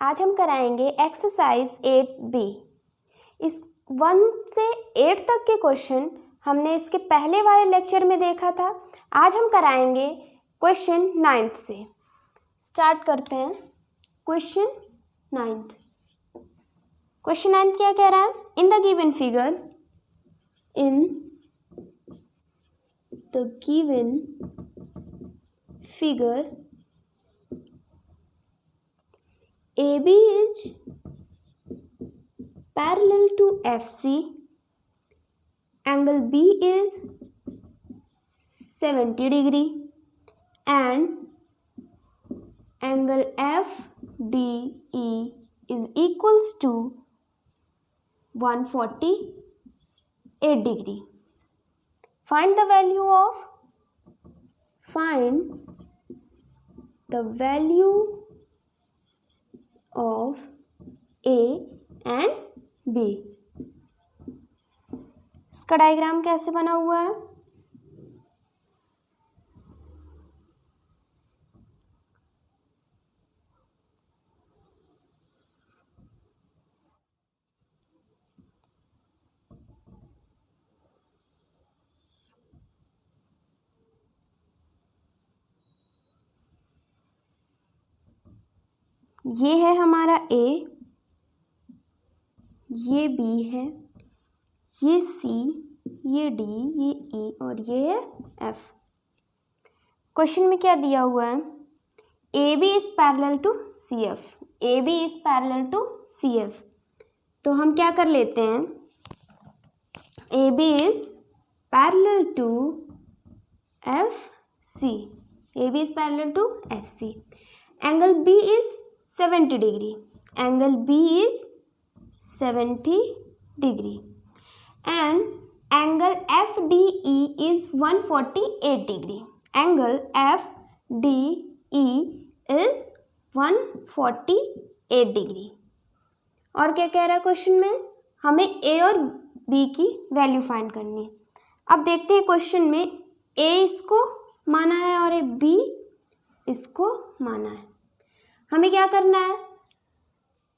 आज हम कराएंगे एक्सरसाइज 8B। इस 1 से 8 तक के क्वेश्चन हमने इसके पहले वाले लेक्चर में देखा था। आज हम कराएंगे क्वेश्चन 9th से। स्टार्ट करते हैं। क्वेश्चन 9th क्या कह रहा है? इन the given figure AB is parallel to FC, angle B is 70 degree and angle FDE is equals to 148 degree. Find the value of A and B। इसका diagram कैसे बना हुआ है? ये है हमारा A, ये B है, ये C, ये D, ये E और ये है F। क्वेश्चन में क्या दिया हुआ है? AB is parallel to CF। AB is parallel to CF। तो हम क्या कर लेते हैं? AB is parallel to FC। AB is parallel to FC। Angle B is 70 degree. Angle B is 70 degree and angle FDE is 148 degree. Angle FDE is 148 degree. और क्या कह रहा है क्वेश्चन में? हमें A और B की वैल्यू फाइंड करनी है। अब देखते हैं क्वेश्चन में A इसको माना है और B इसको माना है। हमें क्या करना है?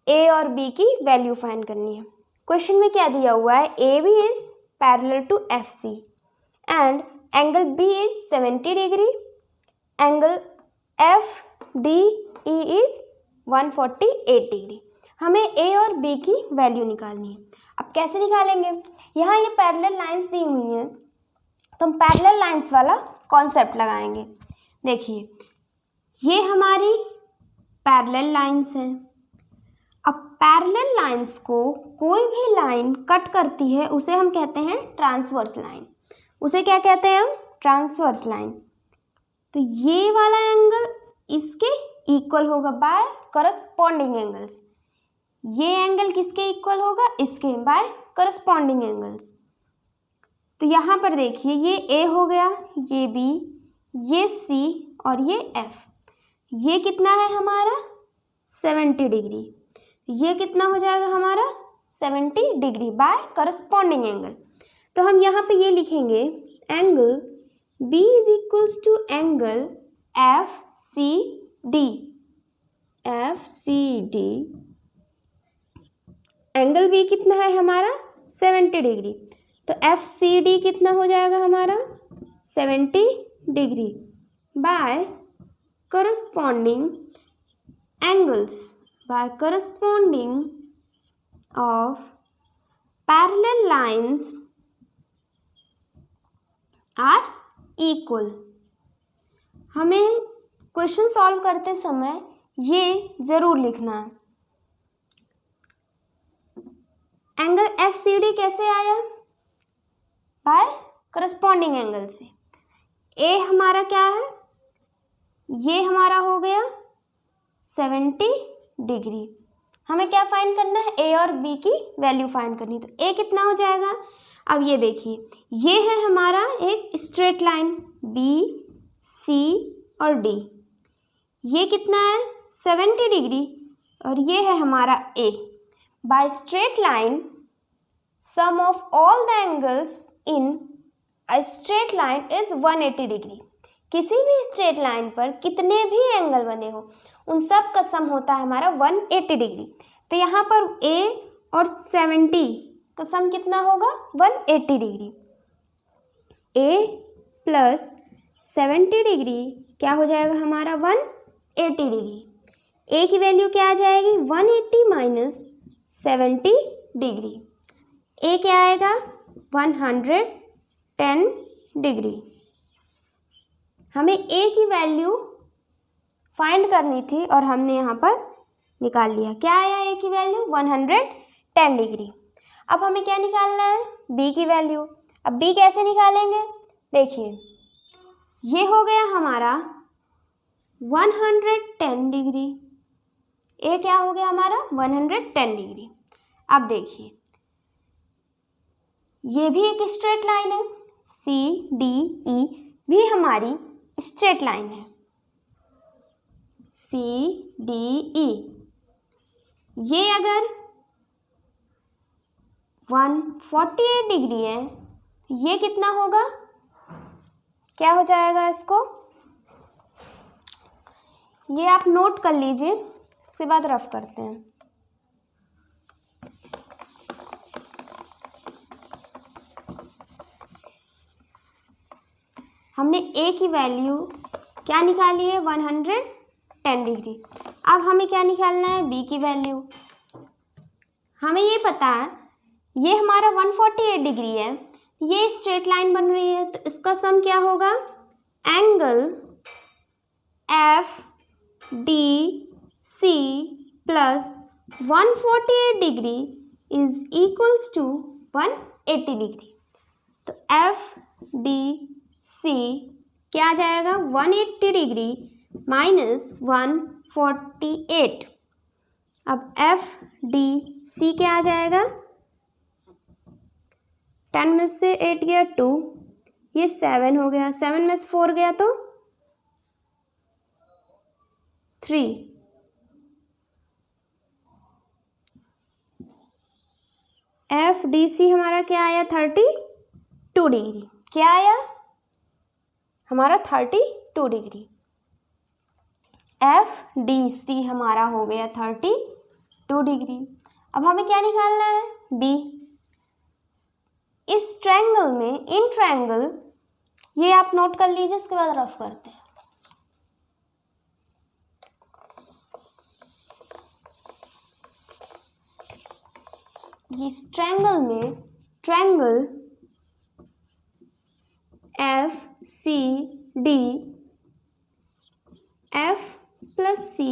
A और B की वैल्यू फाइंड करनी है। क्वेश्चन में क्या दिया हुआ है? AB is parallel to FC and angle B is 70 degree, angle FDE is 148 degree. हमें A और B की वैल्यू निकालनी है। अब कैसे निकालेंगे? यहाँ ये पैरेलल लाइंस दी हुई हैं तो हम पैरेलल लाइंस वाला कॉन्सेप्ट लगाएंगे। देखिए ये हमारी पैरेलल लाइंस हैं। अब पैरेलल लाइंस को कोई भी लाइन कट करती है उसे हम कहते हैं ट्रांसवर्स लाइन। उसे क्या कहते हैं हम? Transverse line. तो ये वाला एंगल इसके इक्वल होगा बाय करस्पॉन्डिंग एंगल्स। ये एंगल किसके इक्वल होगा? इसके, बाय करस्पॉन्डिंग एंगल्स। तो यहाँ पर देखिए ये A हो गया, ये B, ये C और ये F। ये कितना है हमारा? 70 डिग्री। ये कितना हो जाएगा हमारा? 70 डिग्री बाय करस्पॉन्डिंग एंगल। तो हम यहाँ पे ये लिखेंगे angle B is equals to angle FCD। Angle B कितना है हमारा? 70 डिग्री। तो FCD कितना हो जाएगा हमारा? 70 degree by corresponding angles by corresponding of parallel lines are equal। हमें क्वेश्चन सॉल्व करते समय ये जरूर लिखना है। एंगल FCD कैसे आया? बाय करस्पॉन्डिंग एंगल से। A हमारा क्या है? ये हमारा हो गया 70 डिग्री। हमें क्या फाइंड करना है? A और B की वैल्यू फाइंड करनी है। तो A कितना हो जाएगा? अब ये देखिए ये है हमारा एक स्ट्रेट लाइन B, C और D। ये कितना है? 70 डिग्री और ये है हमारा A। By straight line sum of all the angles in a straight line is 180 degree. किसी भी स्ट्रेट लाइन पर कितने भी एंगल बने हो उन सब का सम होता है हमारा 180 डिग्री। तो यहाँ पर A और 70 का सम कितना होगा 180 डिग्री। A प्लस 70 डिग्री क्या हो जाएगा हमारा 180 डिग्री। A की वैल्यू क्या आ जाएगी 180 माइनस 70 डिग्री। A क्या आएगा 110 डिग्री। हमें A की वैल्यू फाइंड करनी थी और हमने यहाँ पर निकाल लिया। क्या आया A की वैल्यू 110 डिग्री। अब हमें क्या निकालना है B की वैल्यू। अब B कैसे निकालेंगे, देखिए ये हो गया हमारा 110 डिग्री। A क्या हो गया हमारा 110 डिग्री। अब देखिए ये भी एक स्ट्रेट लाइन है, CDE भी हमारी स्ट्रेट लाइन है, CDE। ये अगर 148 डिग्री है, ये कितना होगा, क्या हो जाएगा इसको, ये आप नोट कर लीजिए, इसके बाद रफ करते हैं। हमने A की वैल्यू क्या निकाली है 110 डिग्री। अब हमें क्या निकालना है B की वैल्यू। हमें ये पता है ये हमारा 148 डिग्री है, ये स्ट्रेट लाइन बन रही है, तो इसका सम क्या होगा, angle FDC plus 148 degree is equals to 180 degree. तो FDC क्या आ जाएगा 180 डिग्री माइनस 148। अब FDC क्या आ जाएगा, 10 में से 8 गया 2, ये 7 हो गया, 7 में से 4 गया तो 3। FDC हमारा क्या आया 32 डिग्री। क्या आया हमारा 32 डिग्री। FDC हमारा हो गया 32 डिग्री। अब हमें क्या निकालना है B। इस ट्रायंगल में, इन ट्रायंगल, ये आप नोट कर लीजिए, इसके बाद रफ करते हैं। इस ट्रायंगल में, triangle FCD, F plus C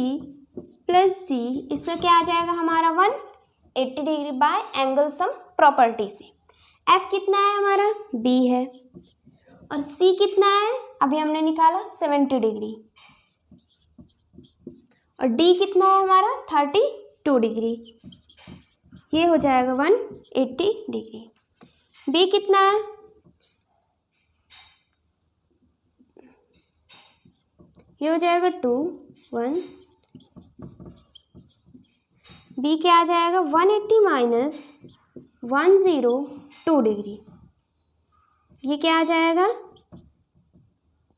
plus D, इसका क्या आ जाएगा हमारा 180 degree by angle sum property से। F कितना है हमारा B है और C कितना है अभी हमने निकाला 70 डिग्री और D कितना है हमारा 32 डिग्री। ये हो जाएगा 180 डिग्री। B कितना है, ये हो जाएगा 2 1। B क्या आ जाएगा 180 माइनस 102 डिग्री। ये क्या आ जाएगा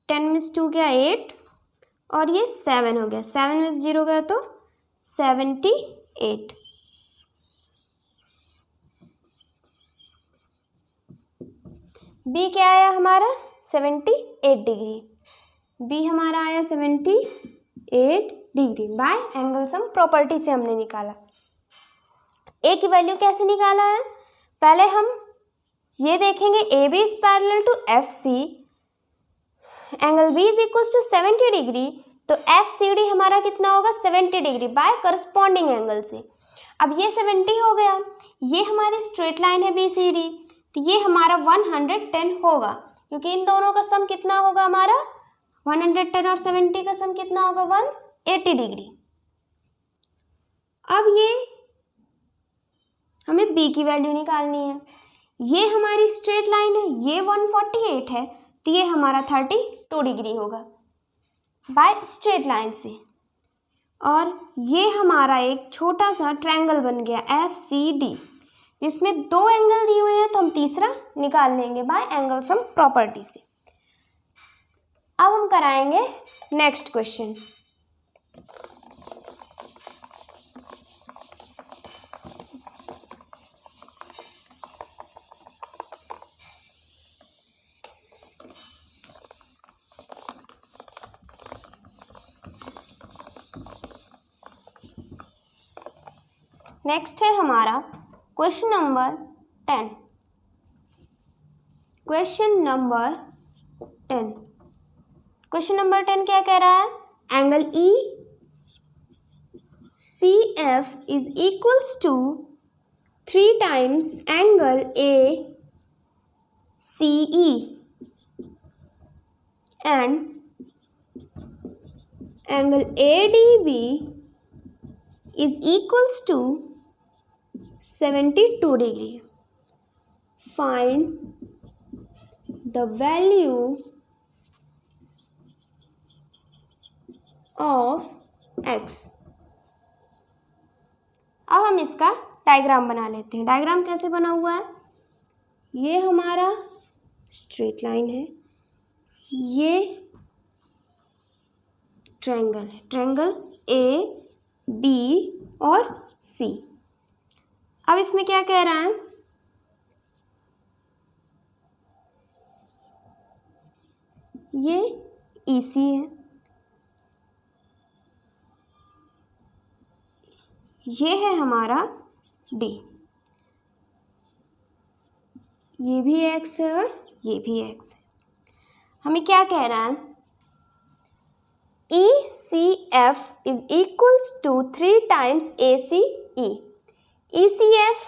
10 में से 2 गया 8 और ये 7 हो गया, 7 में से 0 गया तो 78। B क्या आया हमारा 78 डिग्री। B हमारा आया 78 degree by angle sum property से हमने निकाला। A की वैल्यू कैसे निकाला है, पहले हम ये देखेंगे AB is parallel to FC, angle B is equal to 70 degree, तो FCD हमारा कितना होगा 70 डिग्री बाय करस्पॉन्डिंग एंगल से। अब ये 70 हो गया, ये हमारी स्ट्रेट लाइन है BCD, तो ये हमारा 110 होगा, क्योंकि इन दोनों का सम कितना होगा हमारा 110 और 70 का सम कितना होगा 180 डिग्री। अब ये हमें B की वैल्यू निकालनी है। ये हमारी स्ट्रेट लाइन है, ये 148 है, तो ये हमारा 32 डिग्री होगा बाय स्ट्रेट लाइन से। और ये हमारा एक छोटा सा ट्रायंगल बन गया FCD, जिसमें 2 एंगल दिए हुए हैं, तो हम तीसरा निकाल लेंगे बाय एंगल सम प्रॉपर्टी से। अब हम कराएंगे नेक्स्ट क्वेश्चन। नेक्स्ट है हमारा क्वेश्चन नंबर 10। क्वेश्चन नंबर 10 क्या कह रहा है? Angle E C F is equals to 3 times angle A C E and angle ADB is equals to 72 degree. Find the value of x. अब हम इसका diagram बना लेते हैं। डायग्राम कैसे बना हुआ है? ये हमारा स्ट्रेट लाइन है, ये ट्रायंगल है, ट्रायंगल ए बी और सी। अब इसमें क्या कह रहा है? ये ई सी है, ये है हमारा डी, ये भी एक्स है और ये भी एक्स है। हमें क्या कह रहा है? ECF is equals to 3 times ACE. ECF,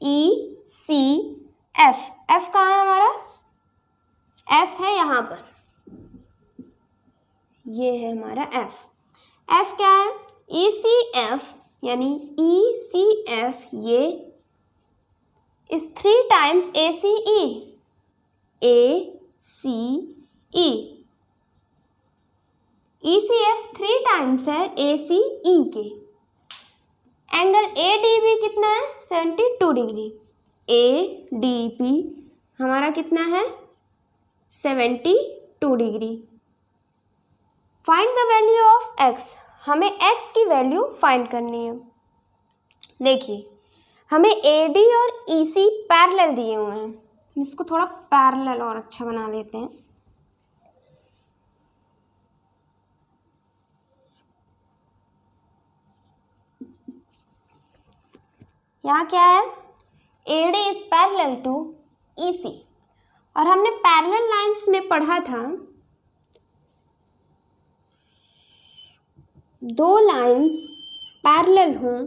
ECF, F कहाँ है हमारा? F है यहाँ पर, ये है हमारा F। F क्या है? ECF यानी ECF ये is 3 times ACE, ACE। ECF 3 times है ACE के। एंगल ADB कितना है? 72 डिग्री। ADB हमारा कितना है? 72 degree. Find the value of x। हमें x की वैल्यू फाइंड करनी है। देखिए, हमें AD और EC पैरेलल दिए हुए हैं। हम इसको थोड़ा पैरेलल और अच्छा बना लेते हैं। यहाँ क्या है? AD is parallel to EC। और हमने पैरेलल लाइंस में पढ़ा था, दो लाइंस पैरेलल हों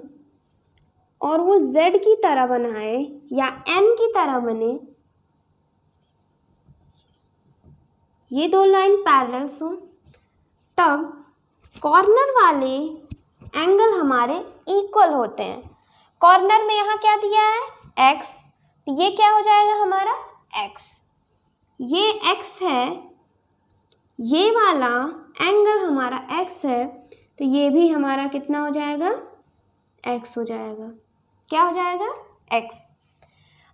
और वो Z की तरह बनाए या N की तरह बने, ये दो लाइन पैरेलल्स हों, तब कॉर्नर वाले एंगल हमारे इक्वल होते हैं। कॉर्नर में यहाँ क्या दिया है? x, तो ये क्या हो जाएगा हमारा? x। ये x है, ये वाला एंगल हमारा x है, तो ये भी हमारा कितना हो जाएगा? x हो जाएगा। क्या हो जाएगा? x।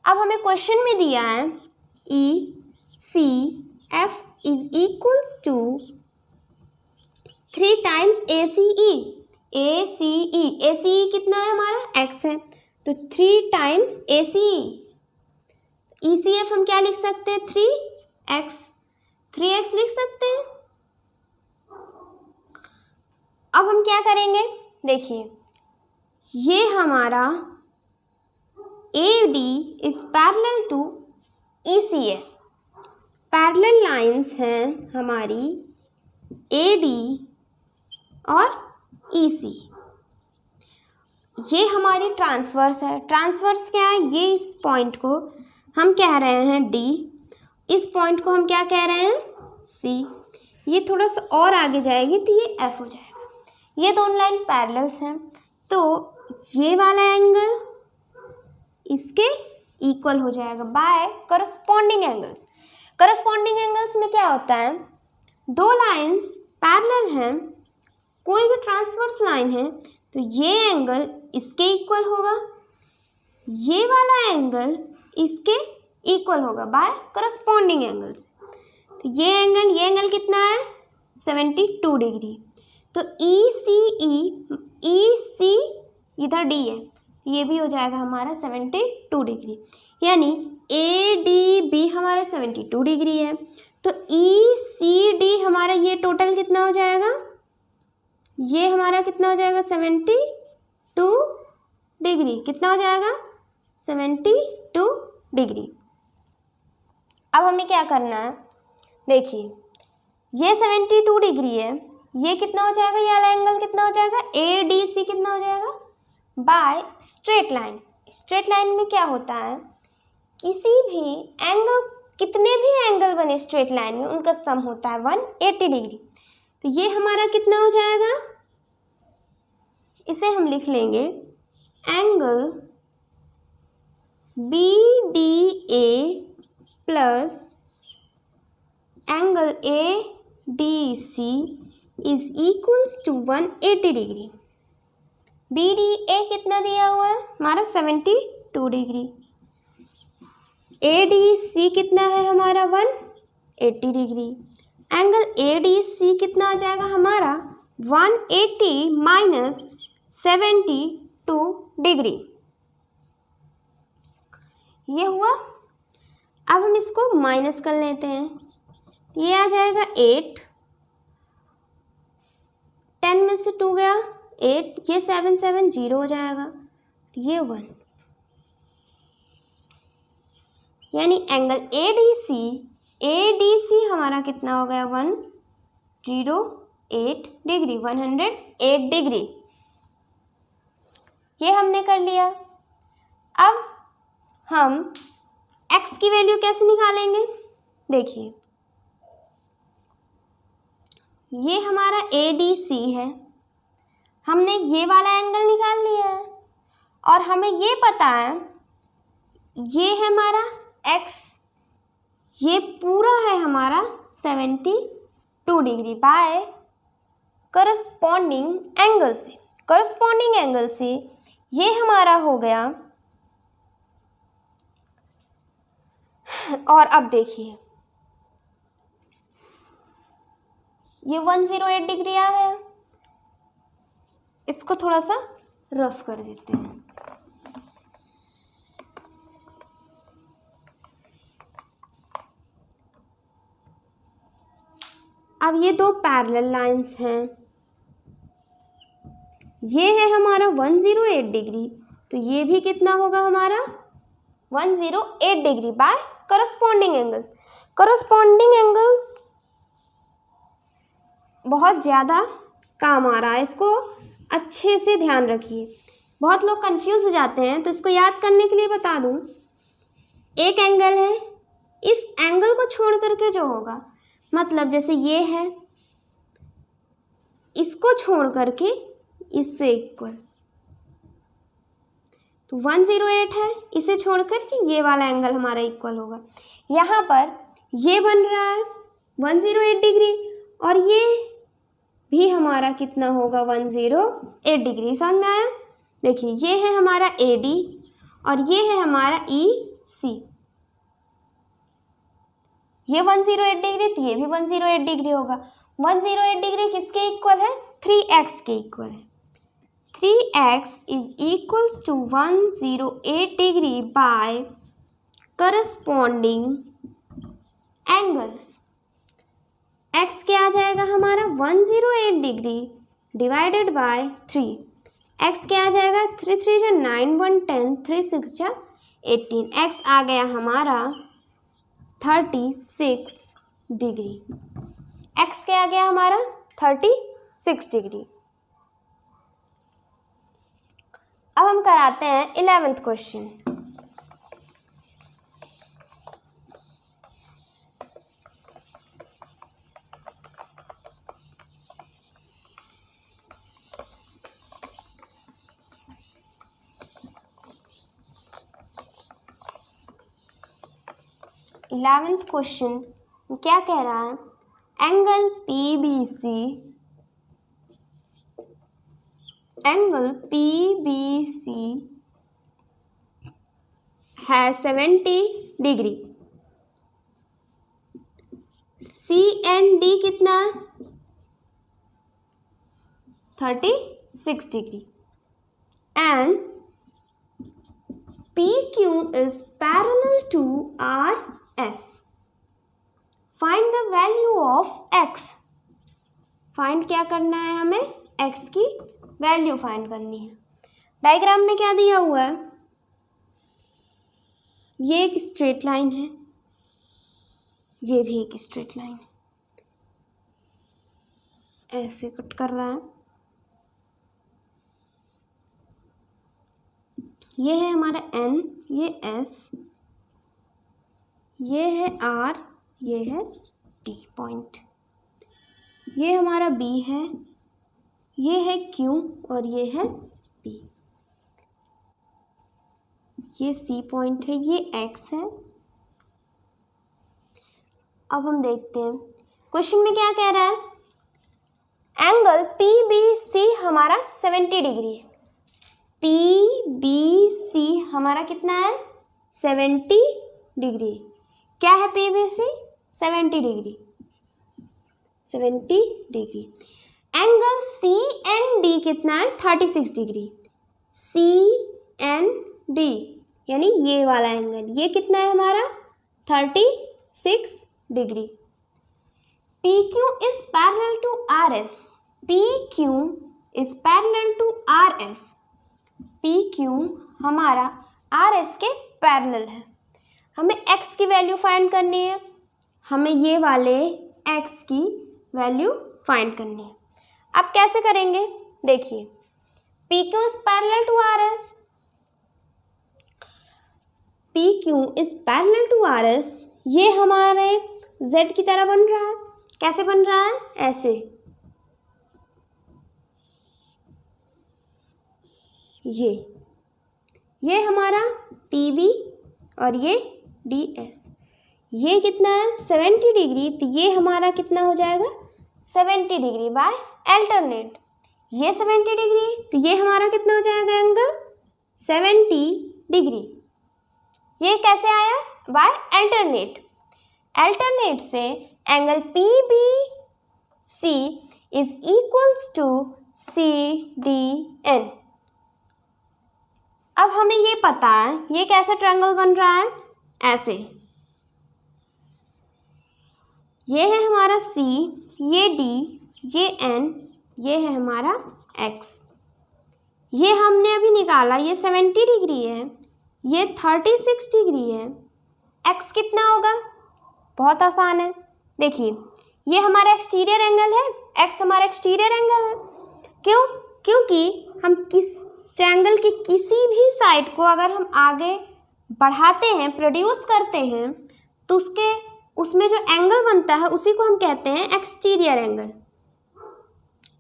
अब हमें क्वेश्चन में दिया है ECF is equals to 3 times ACE। ACE कितना है हमारा? x है, तो 3 टाइम्स ACE। ECF हम क्या लिख सकते हैं? 3x लिख सकते हैं। अब हम क्या करेंगे? देखिए, ये हमारा AD is parallel to EC है। पैरेलल लाइंस हैं हमारी AD और EC। ये हमारी ट्रांसवर्स है। ट्रांसवर्स क्या है? ये इस पॉइंट को हम कह रहे हैं D, इस पॉइंट को हम क्या कह रहे हैं? C। ये थोड़ा सा और आगे जाएगी तो ये F हो जाएगा। ये दोनों लाइन पैरेलल्स हैं, तो ये वाला एंगल इसके इक्वल हो जाएगा by corresponding angles. Corresponding angles में क्या होता है? दो लाइंस पैरेलल हैं, कोई भी ट्रांसवर्स लाइन है, तो ये एंगल इसके इक्वल होगा, ये वाला एंगल इसके इक्वल होगा बाय करस्पॉन्डिंग एंगल्स। तो ये एंगल कितना है? 72 डिग्री। तो EC इधर D है, ये भी हो जाएगा हमारा 72 डिग्री, यानी ADB हमारा 72 डिग्री है। तो ECD हमारा ये टोटल कितना हो जाएगा? ये हमारा कितना हो जाएगा? 72 डिग्री। कितना हो जाएगा? 72 डिग्री। अब हमें क्या करना है, देखिए ये 72 डिग्री है, ये कितना हो जाएगा, ये वाला एंगल कितना हो जाएगा, ADC कितना हो जाएगा, by straight line. Straight line में क्या होता है, किसी भी एंगल, कितने भी एंगल बने स्ट्रेट लाइन में उनका सम होता है 180 डिग्री। तो ये हमारा कितना हो जाएगा, इसे हम लिख लेंगे angle BDA plus angle ADC is equals to 180 degree. BDA कितना दिया हुआ है हमारा 72 डिग्री, ADC कितना है हमारा 180 डिग्री। एंगल ADC कितना आ जाएगा हमारा 180 माइनस 72 डिग्री, ये हुआ। अब हम इसको माइनस कर लेते हैं, ये आ जाएगा 8, 10 में से 2 गया 8, ये 7 7 0 हो जाएगा, ये 1, यानी एंगल ADC हमारा कितना हो गया 108 डिग्री, 108 डिग्री। ये हमने कर लिया। अब हम x की वैल्यू कैसे निकालेंगे, देखिए ये हमारा ADC है, हमने ये वाला एंगल निकाल लिया है और हमें ये पता है ये है हमारा x, ये पूरा है हमारा 72 डिग्री बाय करस्पॉन्डिंग एंगल से। करस्पॉन्डिंग एंगल से ये हमारा हो गया। और अब देखिए ये 108 डिग्री आ गया, इसको थोड़ा सा रफ कर देते हैं। अब ये दो पैरेलल लाइंस हैं, ये है हमारा 108 डिग्री, तो ये भी कितना होगा हमारा 108 degree by corresponding angles. Corresponding angles बहुत ज़्यादा काम आ रहा है, इसको अच्छे से ध्यान रखिए। बहुत लोग कंफ्यूज हो जाते हैं, तो इसको याद करने के लिए बता दूं, एक एंगल है, इस एंगल को छोड़ करके जो होगा, मतलब जैसे ये है, इसको छोड़ करके इससे इक्वल, तो 108 है, इसे छोड़ करके ये वाला एंगल हमारा इक्वल होगा। यहाँ पर ये बन रहा है 108 डिग्री और ये भी हमारा कितना होगा 108 डिग्री। समझ में आया? देखिए ये है हमारा AD और ये है हमारा EC, ये 108 डिग्री, तो ये भी 108 डिग्री होगा। 108 डिग्री किसके इक्वल है? 3x के इक्वल है। 3x is equals to 108 degree by corresponding angles. x क्या आ जाएगा हमारा 108 डिग्री डिवाइडेड बाय 3। x क्या आ जाएगा 3 3 जा 9 1 10 3 6 जा 18। x आ गया हमारा 36 डिग्री। x क्या आ गया हमारा 36 डिग्री। अब हम कराते हैं 11th क्वेश्चन। इलेवेंथ क्वेश्चन क्या कह रहा है? एंगल PBC है 70 डिग्री। C एंड D कितना है? 36 degree. And PQ is parallel to RS. Find the value of x. Find क्या करना है हमें? x की वैल्यू फाइंड करनी है। डायग्राम में क्या दिया हुआ है, ये एक स्ट्रेट लाइन है, ये भी एक स्ट्रेट लाइन है, ऐसे कट कर रहा है। ये है हमारा N, ये S, ये है R, ये है T पॉइंट, ये हमारा B है, ये है Q और ये है P, ये C पॉइंट है, ये X है। अब हम देखते हैं क्वेश्चन में क्या कह रहा है, एंगल PBC हमारा 70 डिग्री है। PBC हमारा कितना है, 70 डिग्री। क्या है PBC, 70 degree, 70 degree. Angle CND कितना है, 36 डिग्री। CND यानी ये वाला एंगल, ये कितना है हमारा, 36 degree. PQ is parallel to RS, PQ is parallel to RS, PQ हमारा RS के पैरेलल है। हमें X की वैल्यू फाइंड करनी है, हमें ये वाले X की वैल्यू फाइंड करनी है। अब कैसे करेंगे, देखिए PQ is parallel to RS, PQ is parallel to RS, ये हमारे Z की तरह बन रहा है। कैसे बन रहा है, ऐसे, ये हमारा PB और ये DS, ये कितना है 70 डिग्री, तो ये हमारा कितना हो जाएगा 70 डिग्री बाय अल्टरनेट, ये 70 डिग्री, तो ये हमारा कितना हो जाएगा एंगल 70 डिग्री। ये कैसे आया, बाय अल्टरनेट, अल्टरनेट से angle PBC is equals to CDN। अब हमें ये पता है ये कैसे ट्रायंगल बन रहा है, ऐसे, ये है हमारा C, ये D, ये N, ये है हमारा X। ये हमने अभी निकाला, ये 70 डिग्री है, ये 36 डिग्री है। X कितना होगा, बहुत आसान है, देखिए ये हमारा एक्सटीरियर एंगल है, X हमारा एक्सटीरियर एंगल है। क्यों, क्योंकि हम किस ट्रायंगल की किसी भी साइड को अगर हम आगे बढ़ाते हैं, प्रोड्यूस करते हैं, तो उसमें जो एंगल बनता है उसी को हम कहते हैं एक्सटीरियर एंगल।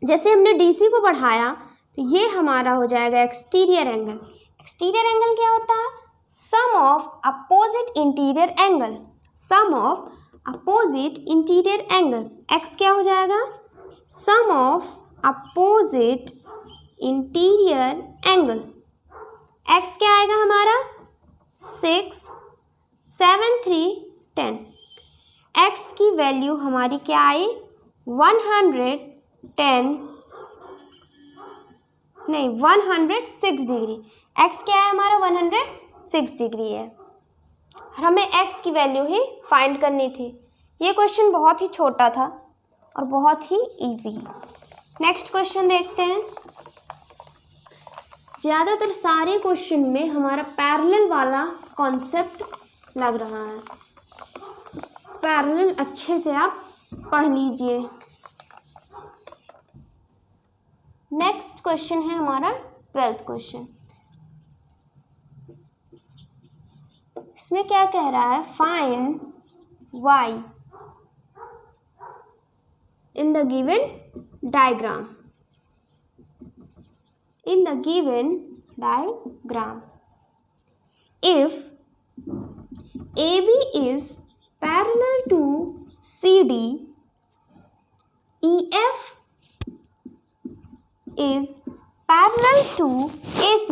जैसे हमने DC को बढ़ाया तो ये हमारा हो जाएगा एक्सटीरियर एंगल। एक्सटीरियर एंगल क्या होता है, sum of opposite interior angle, sum of opposite interior angle. X क्या हो जाएगा, sum of opposite interior angle. X क्या आएगा हमारा 6, 7, 3, 10। X की वैल्यू हमारी क्या आई 106 डिग्री। X क्या है हमारा 106 डिग्री है। हमें X की वैल्यू ही फाइंड करनी थी। ये क्वेश्चन बहुत ही छोटा था और बहुत ही इजी। नेक्स्ट क्वेश्चन देखते हैं। ज़्यादातर सारे क्वेश्चन में हमारा पैरेलल वाला कॉन्सेप्ट लग रहा है। पैरेलल अच्छे से आप पढ़ लीजिए। नेक्स्ट क्वेश्चन है हमारा 12th क्वेश्चन। इसमें क्या कह रहा है, find y in the given diagram, in the given diagram if AB is parallel to CD, EF is parallel to AC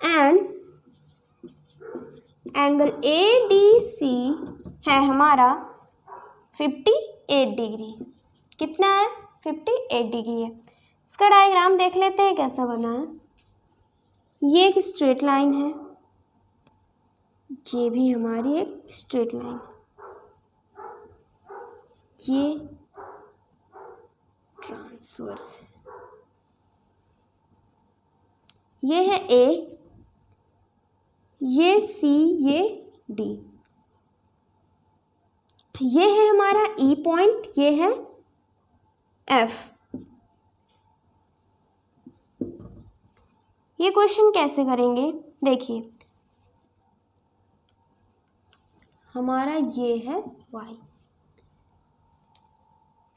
and angle ADC है हमारा 58 डिग्री। कितना है 58 डिग्री है। इसका डायग्राम देख लेते हैं कैसा बना है। ये एक स्ट्रेट लाइन है, ये भी हमारी एक स्ट्रेट लाइन, ये ट्रांसवर्स है, ये है ए, ये सी, ये डी। ये है हमारा ई पॉइंट, ये है एफ। ये क्वेश्चन कैसे करेंगे देखिए, हमारा ये है y।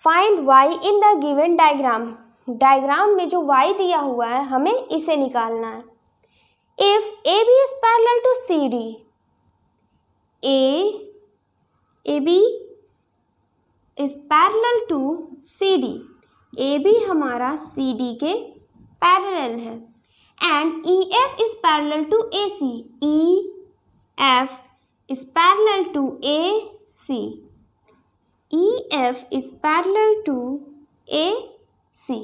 Find y in the given diagram. Diagram में जो y दिया हुआ है हमें इसे निकालना है। If A B is parallel to C D, A B is parallel to C D, A B हमारा सी डी के पैरेलल है। And E F is parallel to A C, E F is parallel to AC, EF is parallel to AC।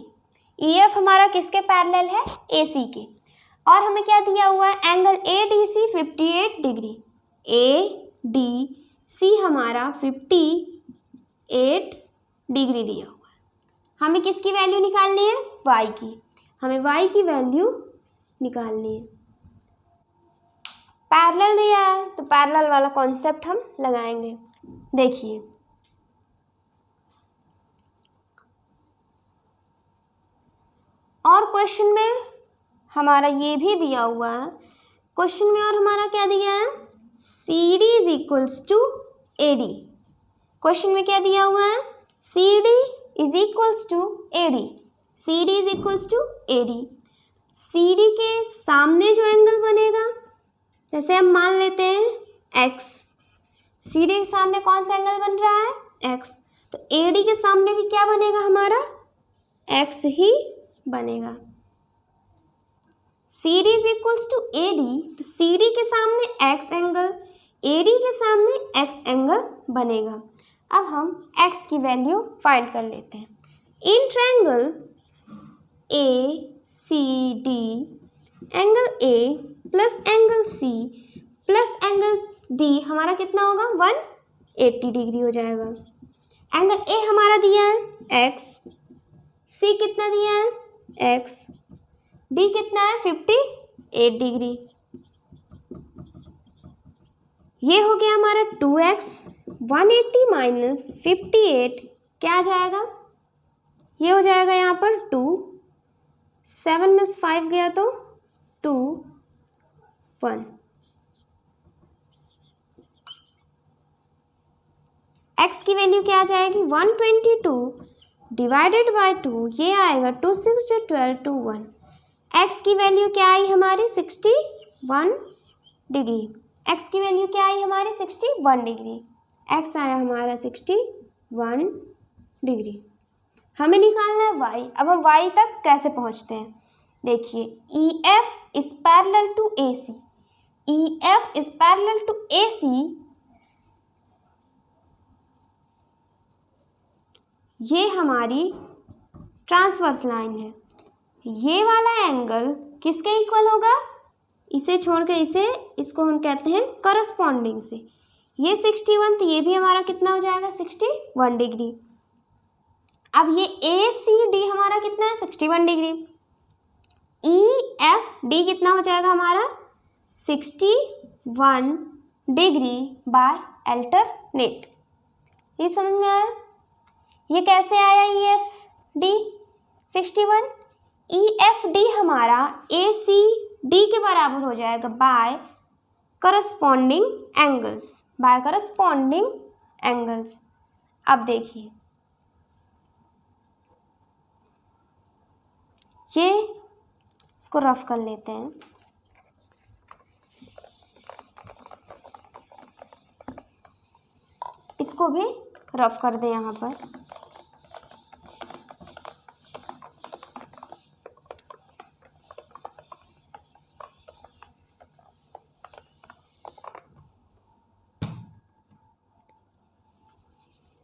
EF हमारा किसके parallel है? AC के। और हमें क्या दिया हुआ है? Angle ADC 58 degree. ADC हमारा 58 डिग्री दिया हुआ है। हमें किसकी वैल्यू निकालनी है? Y की। हमें Y की वैल्यू निकालनी है। पैरेलल दिया है तो पैरेलल वाला कॉन्सेप्ट हम लगाएंगे। देखिए और क्वेश्चन में हमारा ये भी दिया हुआ है। क्वेश्चन में और हमारा क्या दिया है? C D is equals to A D. Question में क्या दिया हुआ है? C D is equals to A D. C D is equals to A D. C D के सामने जो एंगल बनेगा, जैसे हम मान लेते हैं x, सी डी के सामने कौन सा एंगल बन रहा है? x। तो ए डी के सामने भी क्या बनेगा हमारा? x ही बनेगा। C D is equals to A D, तो सी डी के सामने x एंगल, ए डी के सामने x एंगल बनेगा। अब हम x की वैल्यू फाइंड कर लेते हैं। In triangle A C D, angle A plus angle C plus angle D हमारा कितना होगा? 180 डिग्री हो जाएगा। एंगल ए हमारा दिया है x, सी कितना दिया है? x, डी कितना है? 58 डिग्री। ये हो गया हमारा 2x। 180 माइनस 58 क्या आ जाएगा? ये हो जाएगा यहाँ पर 2, 7 में 5 गया तो 2, 1। x की वैल्यू क्या आ जाएगी? 122 डिवाइडेड बाय 2, ये आएगा 2 6 12 2 1। x की वैल्यू क्या आई हमारी? 61 डिग्री। x की वैल्यू क्या आई हमारी? 61 डिग्री। x आया हमारा 61 डिग्री। हमें निकालना है y। अब हम y तक कैसे पहुँचते हैं? देखिए EF is parallel to AC, EF is parallel to AC। ये हमारी ट्रांसवर्स लाइन है। ये वाला एंगल किसके इक्वल होगा? इसे छोड़ के इसको हम कहते हैं करस्पॉन्डिंग से। ये 61, तो ये भी हमारा कितना हो जाएगा? 61 डिग्री। अब ये ACD हमारा कितना है? 61 डिग्री। EFD कितना हो जाएगा हमारा? 61 डिग्री बाय अल्टरनेट। ये समझ में आया? ये कैसे आया? EFD 61। EFD हमारा ACD के बराबर हो जाएगा by corresponding angles, by corresponding angles. अब देखिए ये इसको रफ कर लेते हैं। इसको भी रफ कर दें यहाँ पर।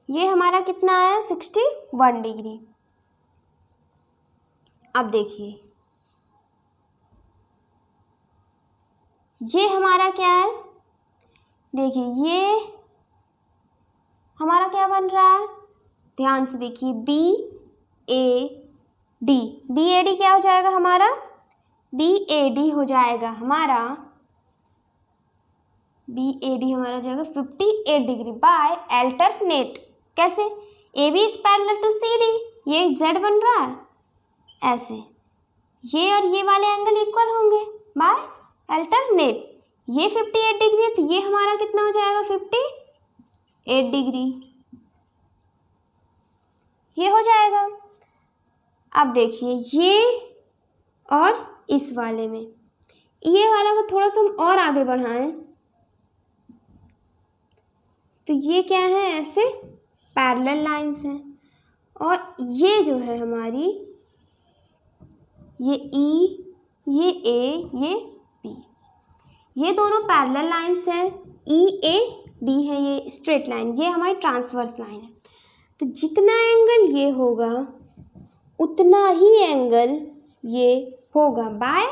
ये हमारा कितना आया? 61 डिग्री। अब देखिए ये हमारा क्या है? देखिए ये हमारा क्या बन रहा है? ध्यान से देखिए BAD। BAD क्या हो जाएगा हमारा? BAD हो जाएगा हमारा, BAD हमारा हो जाएगा 58 डिग्री बाय अल्टरनेट। कैसे? AB is parallel to CD, ये Z बन रहा है ऐसे, ये और ये वाले एंगल इक्वल होंगे बाय अल्टरनेट। ये 58 डिग्री है तो ये हमारा कितना हो जाएगा 58 डिग्री, ये हो जाएगा। अब देखिए ये और इस वाले में, ये वाला को थोड़ा सा हम और आगे बढ़ाएं तो ये क्या है, ऐसे पैरेलल लाइंस हैं, और ये जो है हमारी, ये E, ये A, ये B, ये दोनों पैरेलल लाइंस हैं। EAB है ये स्ट्रेट लाइन, ये हमारी ट्रांसवर्स लाइन है। तो जितना एंगल ये होगा उतना ही एंगल ये होगा बाय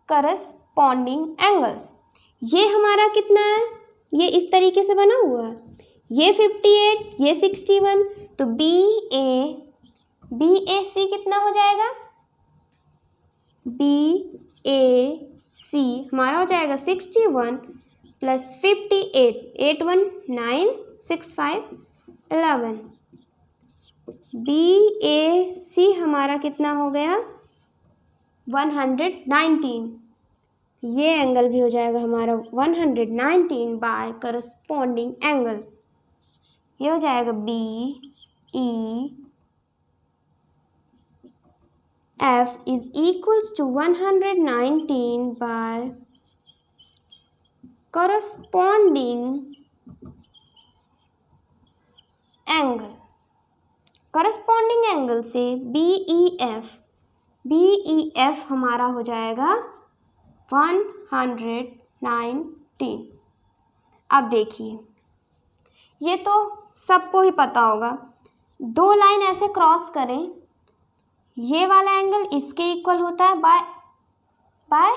करस्पॉन्डिंग एंगल्स। ये हमारा कितना है, ये इस तरीके से बना हुआ है, ये 58, ये 61, तो BAC कितना हो जाएगा, BAC हमारा हो जाएगा 61 प्लस 58, 8 1 9 6 5 11, BAC हमारा कितना हो गया 119। ये एंगल भी हो जाएगा हमारा 119 बाय करस्पॉन्डिंग एंगल, ये हो जाएगा BEF is equals to 119 by corresponding angle। corresponding angle से BEF हमारा हो जाएगा 119। अब देखिए ये तो सबको ही पता होगा, दो लाइन ऐसे क्रॉस करें, ये वाला एंगल इसके इक्वल होता है by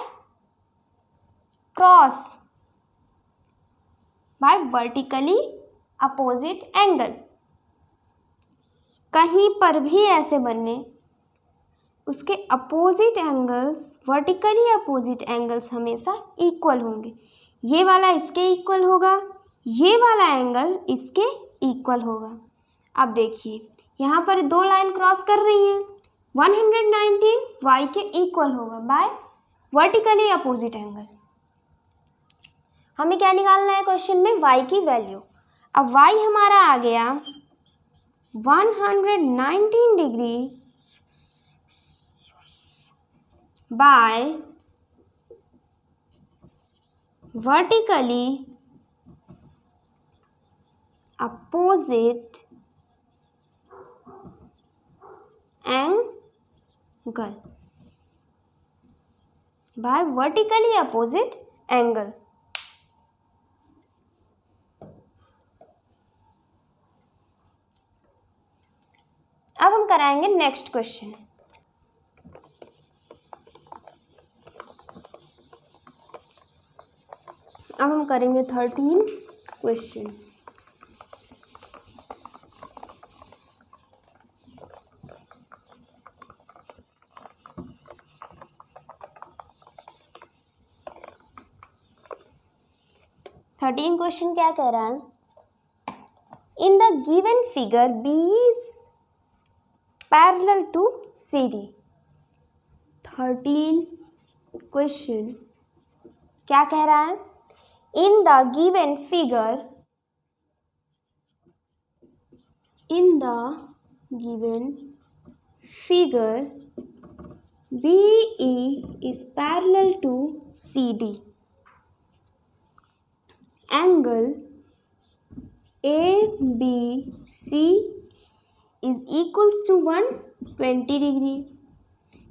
cross bye vertically opposite angle. कहीं पर भी ऐसे बनने, उसके opposite angles, vertically opposite angles हमेशा इक्वल होंगे। ये वाला इसके इक्वल होगा, ये वाला एंगल इसके इक्वल होगा। अब देखिए यहाँ पर दो लाइन क्रॉस कर रही हैं, 119 y के इक्वल होगा बाय वर्टिकली अपोजिट एंगल। हमें क्या निकालना है क्वेश्चन में, y की वैल्यू। अब y हमारा आ गया 119 degree by vertically opposite angle, by vertically opposite angle. अब हम कराएंगे नेक्स्ट क्वेश्चन। अब हम करेंगे 13 क्वेश्चन। क्वेश्चन क्या कह रहा है, इन the given figure B is parallel to CD। 13 question क्या कह रहा है, इन the given figure BE is parallel to CD। Angle ABC is equals to 120 degree.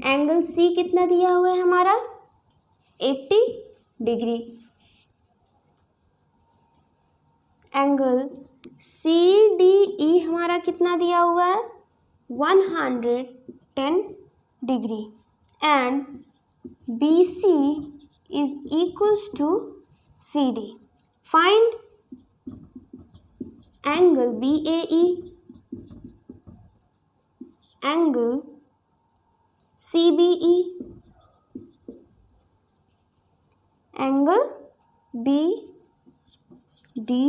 Angle C कितना दिया हुआ है हमारा 80 डिग्री। एंगल CDE हमारा कितना दिया हुआ है 110 degree. And BC is equals to CD। Find angle BAE, angle CBE angle B D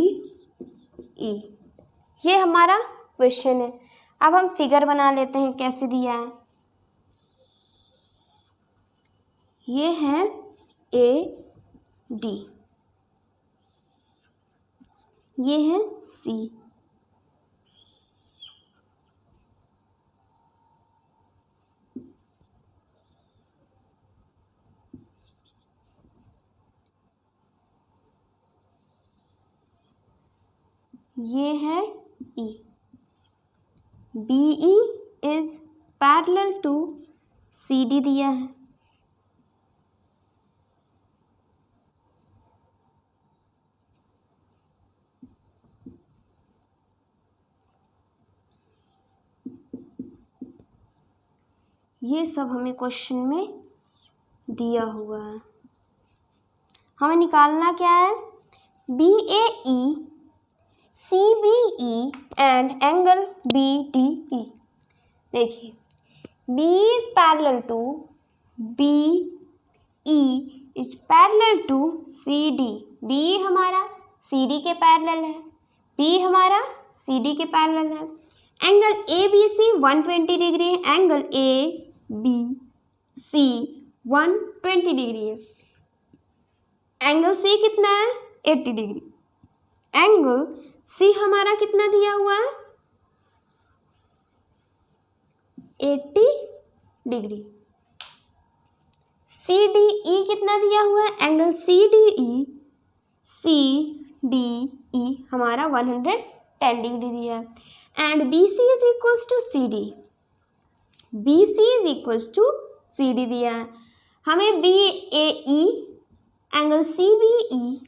E. ये हमारा क्वेश्चन है। अब हम फिगर बना लेते हैं कैसे दिया है। ये है ए डी, ये है सी, ये है E. B E is parallel to C D दिया है। ये सब हमें क्वेश्चन में दिया हुआ है। हमें निकालना क्या है, B A E C B E and angle B D E. देखिए B is parallel to B, E is parallel to C D. B हमारा सी डी के पैरेलल है, बी हमारा सी डी के पैरेलल है। Angle A B C 120 degree है, angle A B C 120 degree है। Angle C कितना है, 80 डिग्री। एंगल सी हमारा कितना दिया हुआ है, 80 डिग्री। सी डी ई कितना दिया हुआ है, एंगल सी डी ई हमारा 110 डिग्री दिया है। And B C is equals to C D, B C is equals to C D दिया है। हमें B A E angle C B E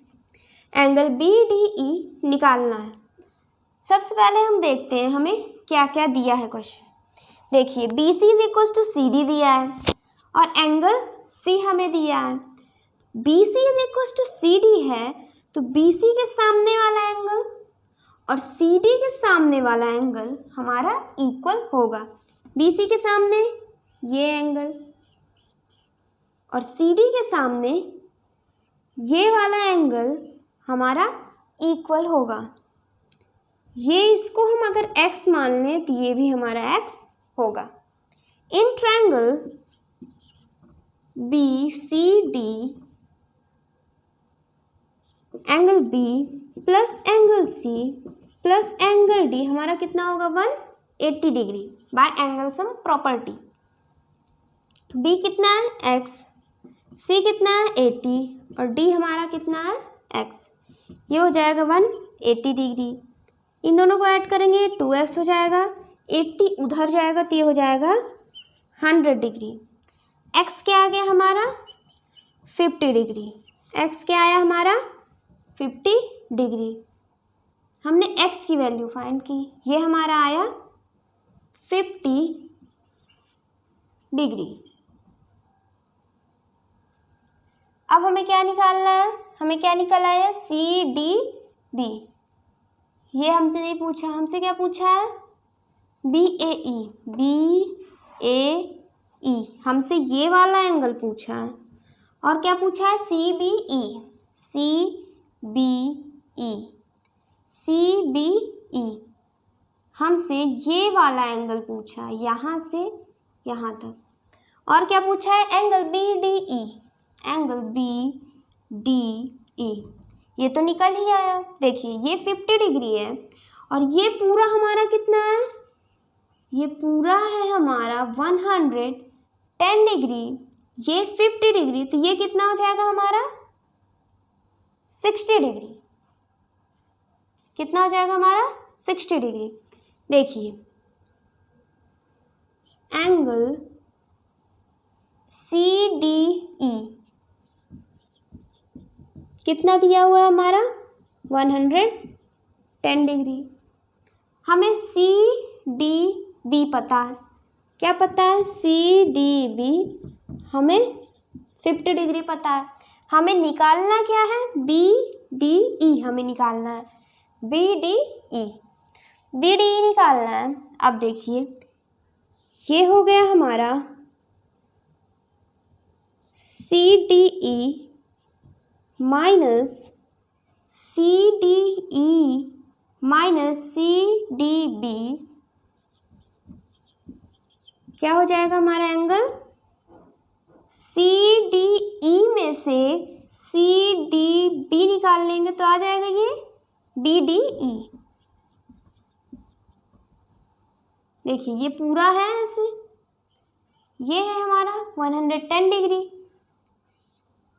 angle B D E निकालना है। सबसे पहले हम देखते हैं हमें क्या क्या दिया है क्वेश्चन। देखिए B C is equals to C D दिया है और एंगल सी हमें दिया है। B C is equals to C D है तो बी सी के सामने वाला एंगल और सी डी के सामने वाला एंगल हमारा इक्वल होगा। बी सी के सामने ये एंगल और सी डी के सामने ये वाला एंगल हमारा इक्वल होगा। ये इसको हम अगर x मान लें तो ये भी हमारा x होगा। In triangle B C D angle B plus angle C plus angle D हमारा कितना होगा, 180 degree by angle sum property. तो B कितना है x, C कितना है 80 और D हमारा कितना है x। ये हो जाएगा 180 डिग्री। इन दोनों को ऐड करेंगे 2x हो जाएगा, 80 उधर जाएगा तो ये हो जाएगा 100 डिग्री। x क्या आ गया हमारा 50 डिग्री, x क्या आया हमारा 50 डिग्री। हमने x की वैल्यू फाइंड की, ये हमारा आया 50 डिग्री। अब हमें क्या निकालना है, हमें क्या निकल आया सी डी बी। ये हमसे नहीं पूछा, हमसे क्या पूछा है बी ए ई, हमसे ये वाला एंगल पूछा है। और क्या पूछा है सी बी ई, हमसे ये वाला एंगल पूछा है यहाँ से यहाँ तक। और क्या पूछा है एंगल बी डी ई, ये तो निकल ही आया। देखिए ये 50 डिग्री है और ये पूरा हमारा कितना है, ये पूरा है हमारा 110 डिग्री, ये 50 डिग्री, तो ये कितना हो जाएगा हमारा 60 डिग्री। कितना हो जाएगा हमारा 60 डिग्री। देखिए एंगल सी डी ई कितना दिया हुआ है हमारा 110 डिग्री। हमें सी डी बी पता है, क्या पता है सी डी बी हमें 50 डिग्री पता है। हमें निकालना क्या है बी डी ई, हमें निकालना है बी डी ई निकालना है। अब देखिए ये हो गया हमारा C D E minus C D E minus C D B क्या हो जाएगा हमारा एंगल? सी डी ई में से सी डी बी निकाल लेंगे तो आ जाएगा ये डी डी ई। देखिए ये पूरा है ऐसे, ये है हमारा 110 डिग्री,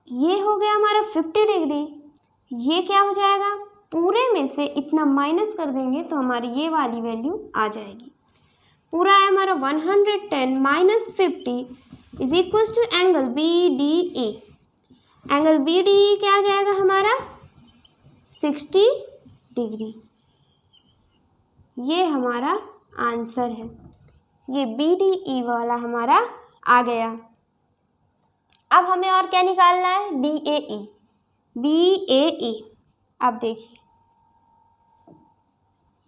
ये हो गया हमारा 50 डिग्री। ये क्या हो जाएगा, पूरे में से इतना माइनस कर देंगे तो हमारी ये वाली वैल्यू आ जाएगी। पूरा है हमारा 110 minus 50 is equals to angle B D A. Angle B D A क्या आ जाएगा हमारा 60 डिग्री। ये हमारा आंसर है, ये बी डी ई वाला हमारा आ गया। अब हमें और क्या निकालना है, B A E. B A ई अब देखिए,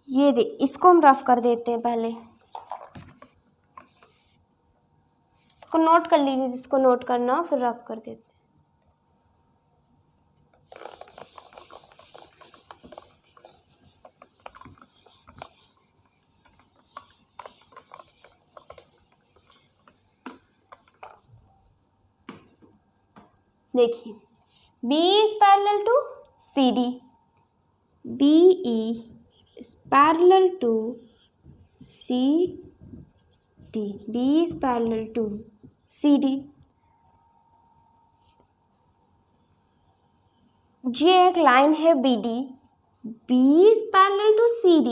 ये इसको हम रफ कर देते हैं, पहले इसको नोट कर लीजिए, जिसको नोट करना हो फिर रफ कर देते हैं। देखिए B is parallel to CD, BE is parallel to CD, B is parallel to CD। ये एक लाइन है BD, B is parallel to CD,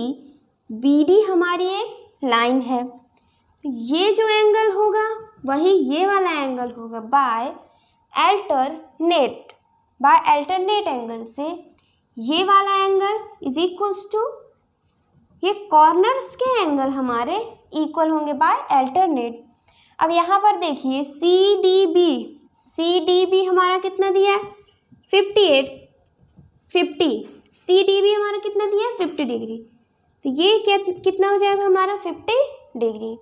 BD हमारी एक लाइन है। ये जो एंगल होगा वही ये वाला एंगल होगा बाय अल्टरनेट एंगल से ये वाला एंगल इज इक्वल्स टू ये कॉर्नर्स के एंगल हमारे इक्वल होंगे बाय अल्टरनेट। अब यहाँ पर देखिए सी डी बी हमारा कितना दिया है 50, सी डी बी हमारा कितना दिया है 50 डिग्री, तो ये कितना हो जाएगा हमारा 50 डिग्री।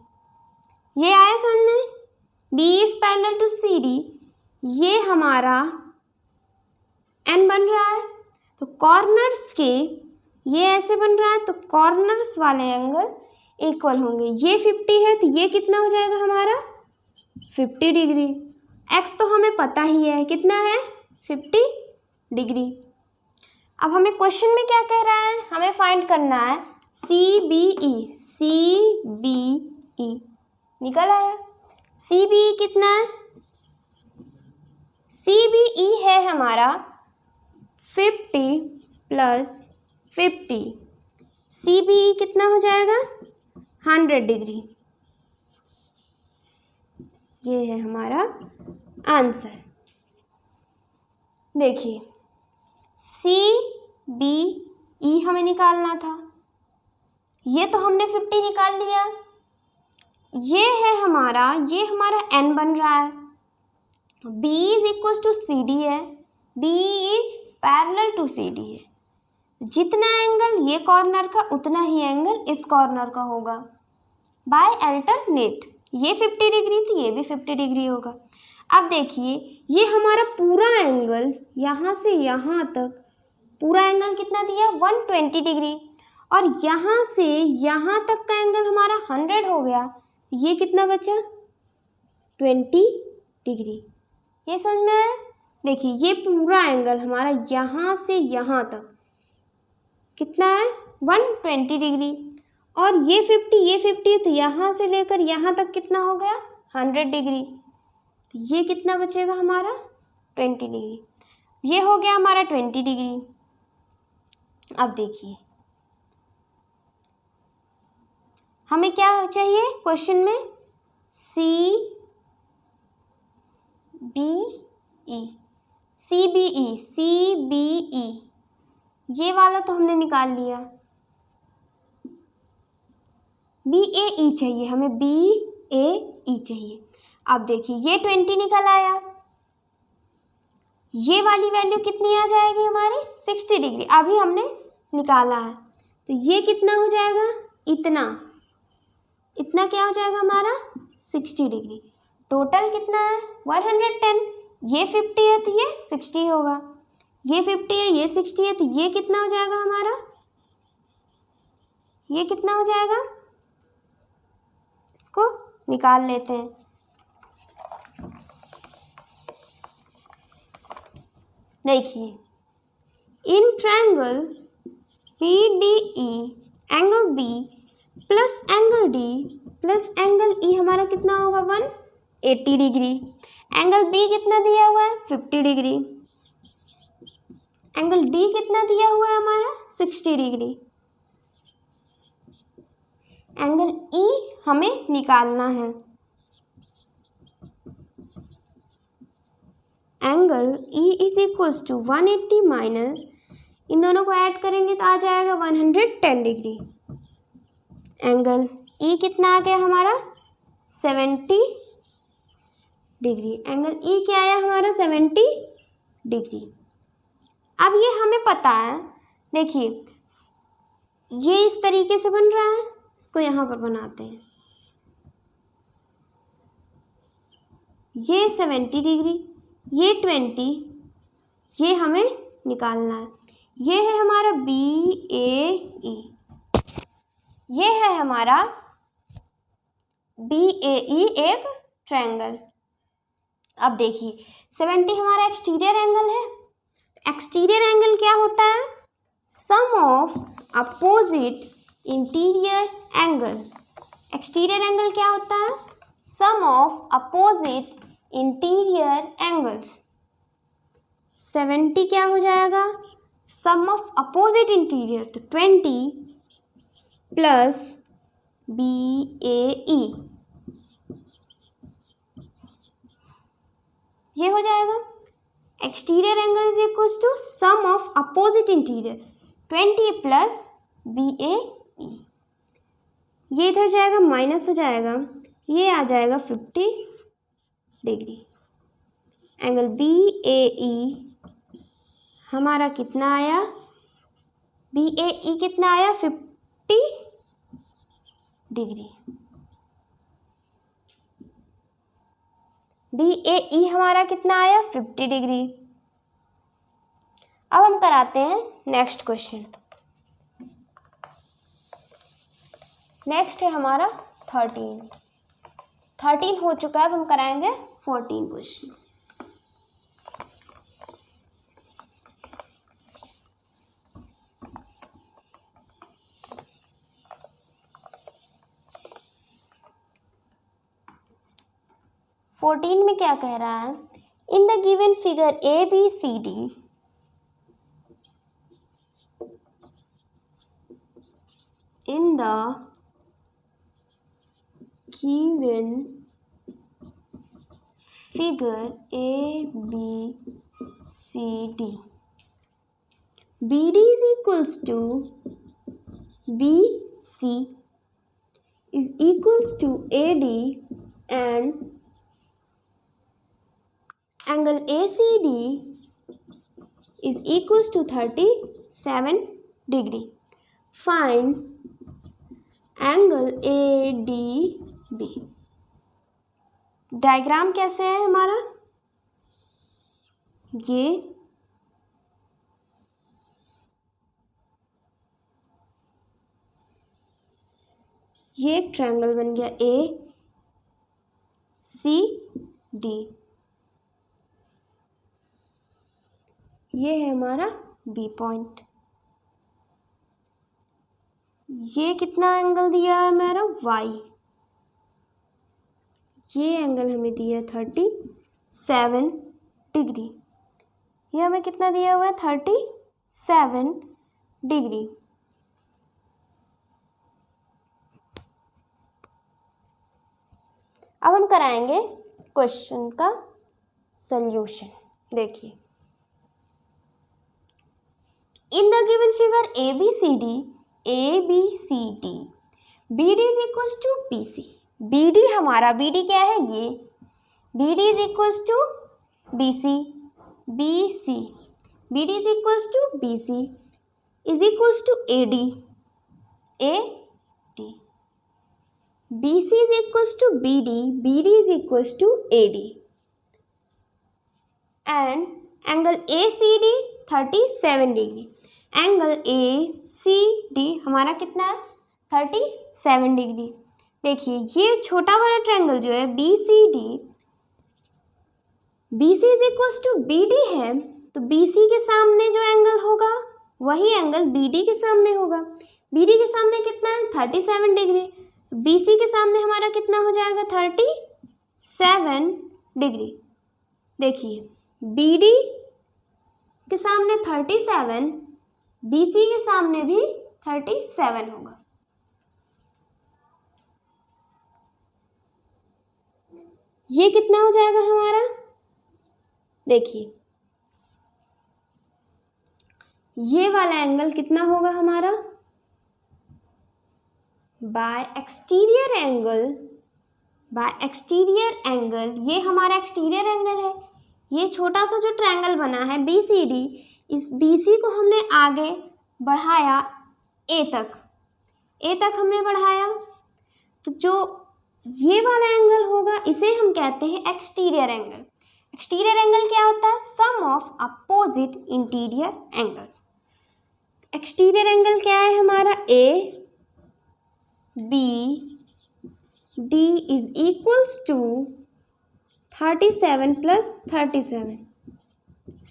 ये आया समझ में, B is parallel to C D, ये हमारा एन बन रहा है, तो कॉर्नर्स के ये ऐसे बन रहा है, तो कॉर्नर्स वाले एंगल इक्वल होंगे। ये 50 है तो ये कितना हो जाएगा हमारा 50 डिग्री। एक्स तो हमें पता ही है कितना है 50 डिग्री। अब हमें क्वेश्चन में क्या कह रहा है, हमें फाइंड करना है सी बी ई निकल आया। सी बी ई कितना है, सी बी ई है हमारा 50 प्लस 50, सी बी ई कितना हो जाएगा 100 डिग्री। ये है हमारा आंसर। देखिए सी बी ई हमें निकालना था, ये तो हमने 50 निकाल लिया। ये है हमारा, ये हमारा n बन रहा है, b is equal to C D है, b is parallel to C D है, जितना एंगल ये कॉर्नर का उतना ही एंगल इस कॉर्नर का होगा बाय अल्टरनेट। ये 50 डिग्री थी, ये भी 50 डिग्री होगा। अब देखिए ये हमारा पूरा एंगल यहाँ से यहाँ तक पूरा एंगल कितना दिया 120 डिग्री, और यहाँ से यहाँ तक का एंगल हमारा 100 हो गया, ये कितना बचा 20 डिग्री। ये समझ में आया। देखिए ये पूरा एंगल हमारा यहाँ से यहाँ तक कितना है 120 डिग्री, और ये 50 तो यहाँ से लेकर यहाँ तक कितना हो गया 100 डिग्री, तो ये कितना बचेगा हमारा 20 डिग्री। ये हो गया हमारा 20 डिग्री। अब देखिए हमें क्या चाहिए क्वेश्चन में, सी बी ई, ये वाला तो हमने निकाल लिया। बी ए ई चाहिए हमें, बी ए ई चाहिए। अब देखिए ये 20 निकल आया, ये वाली वैल्यू कितनी आ जाएगी हमारी 60 डिग्री, अभी हमने निकाला है, तो ये कितना हो जाएगा इतना क्या हो जाएगा हमारा 60 डिग्री। टोटल कितना है 110, ये 50 है तो ये 60 होगा, ये 50 है, ये 60 है, तो ये कितना हो जाएगा हमारा, ये कितना हो जाएगा, इसको निकाल लेते हैं। देखिए, in triangle PDE angle B plus angle D plus angle E हमारा कितना होगा 180 डिग्री। एंगल B कितना दिया हुआ है 50 डिग्री। एंगल D कितना दिया हुआ है हमारा 60 डिग्री। एंगल E हमें निकालना है। Angle E is equals to 180 minus, इन दोनों को ऐड करेंगे तो आ जाएगा 110 डिग्री। एंगल E कितना आ गया हमारा 70 डिग्री। एंगल E क्या आया हमारा 70 डिग्री। अब ये हमें पता है, देखिए ये इस तरीके से बन रहा है, इसको यहाँ पर बनाते हैं। ये 70 डिग्री, ये 20, ये हमें निकालना है। ये है हमारा BAE, ये है हमारा BAE एक ट्रायंगल। अब देखिए 70 हमारा एक्सटीरियर एंगल है। एक्सटीरियर एंगल क्या होता है, sum of opposite interior angle. Exterior angle क्या होता है, sum of opposite interior angles. 70 क्या हो जाएगा, सम ऑफ अपोजिट इंटीरियर, तो 20 प्लस BAE, ये हो जाएगा। Exterior angle is equal to sum of opposite interior, 20 plus BAE। ये इधर जाएगा माइनस हो जाएगा, ये आ जाएगा 50 डिग्री। एंगल BAE हमारा कितना आया, BAE कितना आया 50 डिग्री। BAE हमारा कितना आया 50 डिग्री। अब हम कराते हैं नेक्स्ट क्वेश्चन। नेक्स्ट है हमारा 13 हो चुका है। अब हम कराएंगे 14 क्वेश्चन। में क्या कह रहा है, इन the given figure ABCD in the given figure ABCD BD is equals to BC is equals to AD and angle ACD is equals to 37 degree. Find angle ADB. Diagram कैसे है हमारा, ये एक ट्रायंगल बन गया ACD। ये है हमारा B पॉइंट। ये कितना एंगल दिया है हमारा Y, ये एंगल हमें दिया है 37 डिग्री। ये हमें कितना दिया हुआ है 37 डिग्री। अब हम कराएंगे क्वेश्चन का सॉल्यूशन। देखिए, in the given figure ABCD BD is equals to BC। BD हमारा, BD क्या है ये, BD is equals to BC BD is equals to BC is equals to AD BC is equals to BD is equals to AD and angle ACD 37 degree. Angle ACD हमारा कितना है 37 degree. देखिए ये छोटा वाला ट्रायंगल जो है BCD, BC is equals to BD है, तो BC के सामने जो एंगल होगा वही एंगल BD के सामने होगा। BD के सामने कितना है 37 डिग्री, BC के सामने हमारा कितना हो जाएगा 37 डिग्री। देखिए BD के सामने 37, BC के सामने भी 37 होगा। ये कितना हो जाएगा हमारा, देखिए ये वाला एंगल कितना होगा हमारा, बाय एक्सटीरियर एंगल, ये हमारा एक्सटीरियर एंगल है। ये छोटा सा जो ट्रायंगल बना है BCD, इस BC को हमने आगे बढ़ाया A तक हमने बढ़ाया, तो जो ये वाला एंगल होगा इसे हम कहते हैं एक्सटीरियर एंगल। एक्सटीरियर एंगल क्या होता है, sum of opposite interior angles. Exterior angle क्या है हमारा, ABD is equals to 37 plus 37,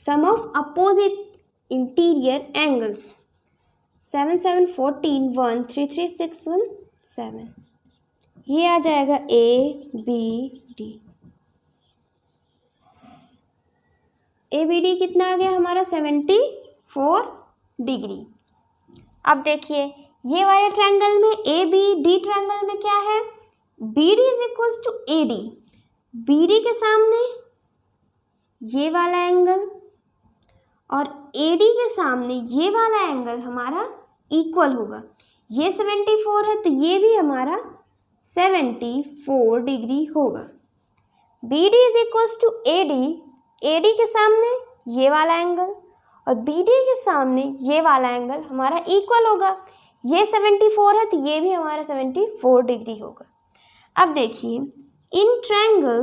sum of opposite interior angles. 7 7 14 1 3 3 6 1 7, ये आ जाएगा ABD। ABD कितना आ गया हमारा 74 डिग्री। अब देखिए ये वाले ट्रायंगल में ABD ट्रायंगल में क्या है, BD is equals to AD। BD के सामने ये वाला एंगल और AD के सामने ये वाला एंगल हमारा इक्वल होगा। ये 74 है तो ये भी हमारा 74 डिग्री होगा। BD is equals to AD, AD के सामने ये वाला एंगल और BD के सामने ये वाला एंगल हमारा इक्वल होगा। ये 74 है तो ये भी हमारा 74 डिग्री होगा। अब देखिए in triangle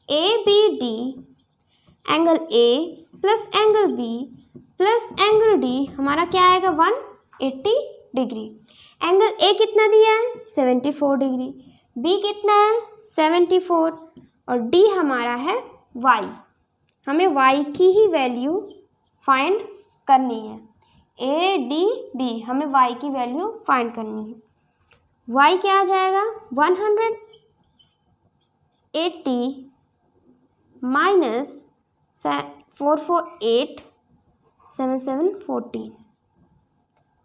ABD, angle A plus angle B plus angle D हमारा क्या आएगा 180 डिग्री। एंगल A कितना दिया है 74 डिग्री, B कितना है 74 और D हमारा है Y। हमें Y की ही वैल्यू फाइंड करनी है। ADB हमें Y की वैल्यू फाइंड करनी है। Y क्या आ जाएगा 180 माइनस 448 7 7 14,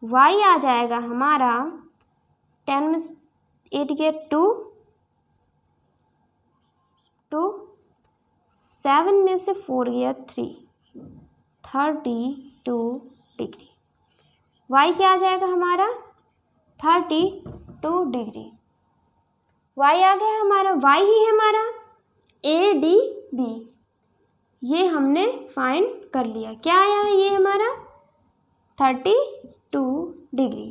Y आ जाएगा हमारा 10 में 8 गया 2, 7 में से 4 गया 3, 32 डिग्री। Y क्या आ जाएगा हमारा 32 डिग्री। Y आ गया हमारा, Y ही है हमारा ADB। ये हमने फाइंड कर लिया, क्या आया है ये हमारा 32 डिग्री।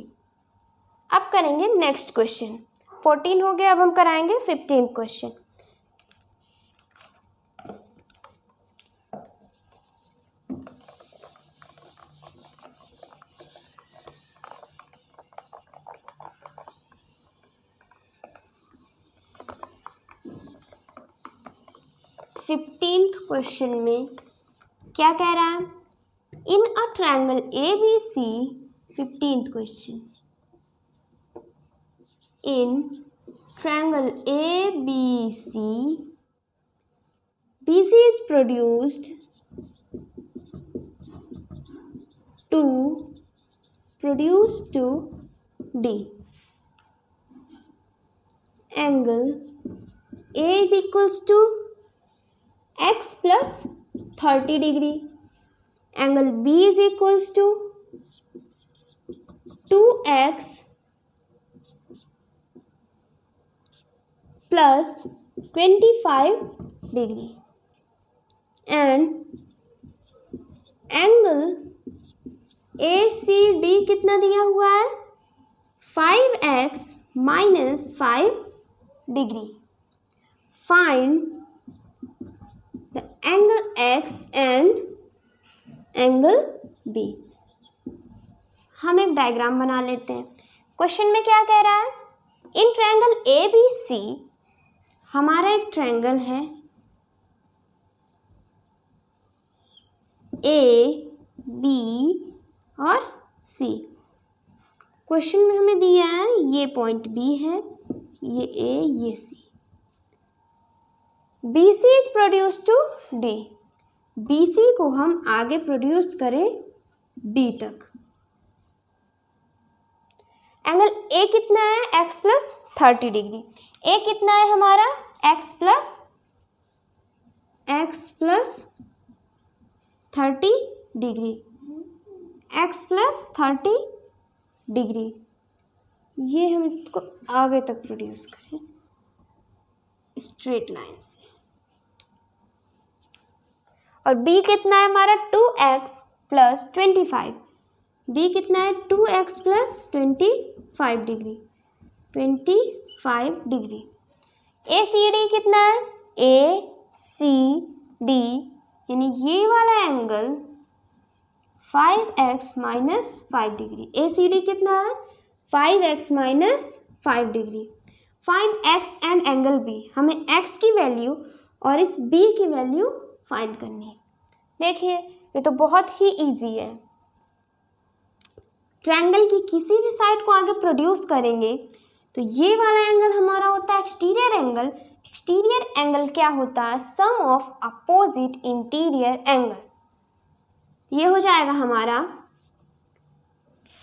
अब करेंगे नेक्स्ट क्वेश्चन। 14 हो गया, अब हम कराएंगे 15 क्वेश्चन। क्वेश्चन में क्या कह रहा है, in a triangle ABC, 15th question, in triangle ABC, BC is produced to D. Angle A is equals to x plus 30 degree. Angle B is equals to 2x plus 25 degree. And angle ACD कितना दिया हुआ है 5x minus 5 degree. Find the angle x and angle B. हम एक diagram बना लेते हैं। Question में क्या कह रहा है, इन ट्रायंगल ए बी सी, हमारा एक ट्रायंगल है ए बी और सी। क्वेश्चन में हमें दिया है ये पॉइंट बी है, ये ए, ये C. B C is produce to D, B C को हम आगे प्रोड्यूस करें डी तक। एंगल ए कितना है, एक्स प्लस 30 डिग्री। ए कितना है हमारा, x plus 30 degree, x plus 30 degree. ये हम इसको आगे तक प्रोड्यूस करें स्ट्रेट लाइन से। और बी कितना है हमारा, 2x प्लस 25। बी कितना है, 2x प्लस 25 डिग्री, 25 डिग्री। ए सी डी कितना है, ए सी डी, यानी ये वाला एंगल 5x माइनस 5 डिग्री। ए सी डी कितना है, 5x minus 5 degree. Find x and angle b, हमें x की वैल्यू और इस b की वैल्यू फाइंड करनी है। देखिए ये तो बहुत ही इजी है। ट्रायंगल की किसी भी साइड को आगे प्रोड्यूस करेंगे तो ये वाला एंगल हमारा होता है एक्सटीरियर एंगल। एक्सटीरियर एंगल क्या होता है, sum of opposite interior angle. ये हो जाएगा हमारा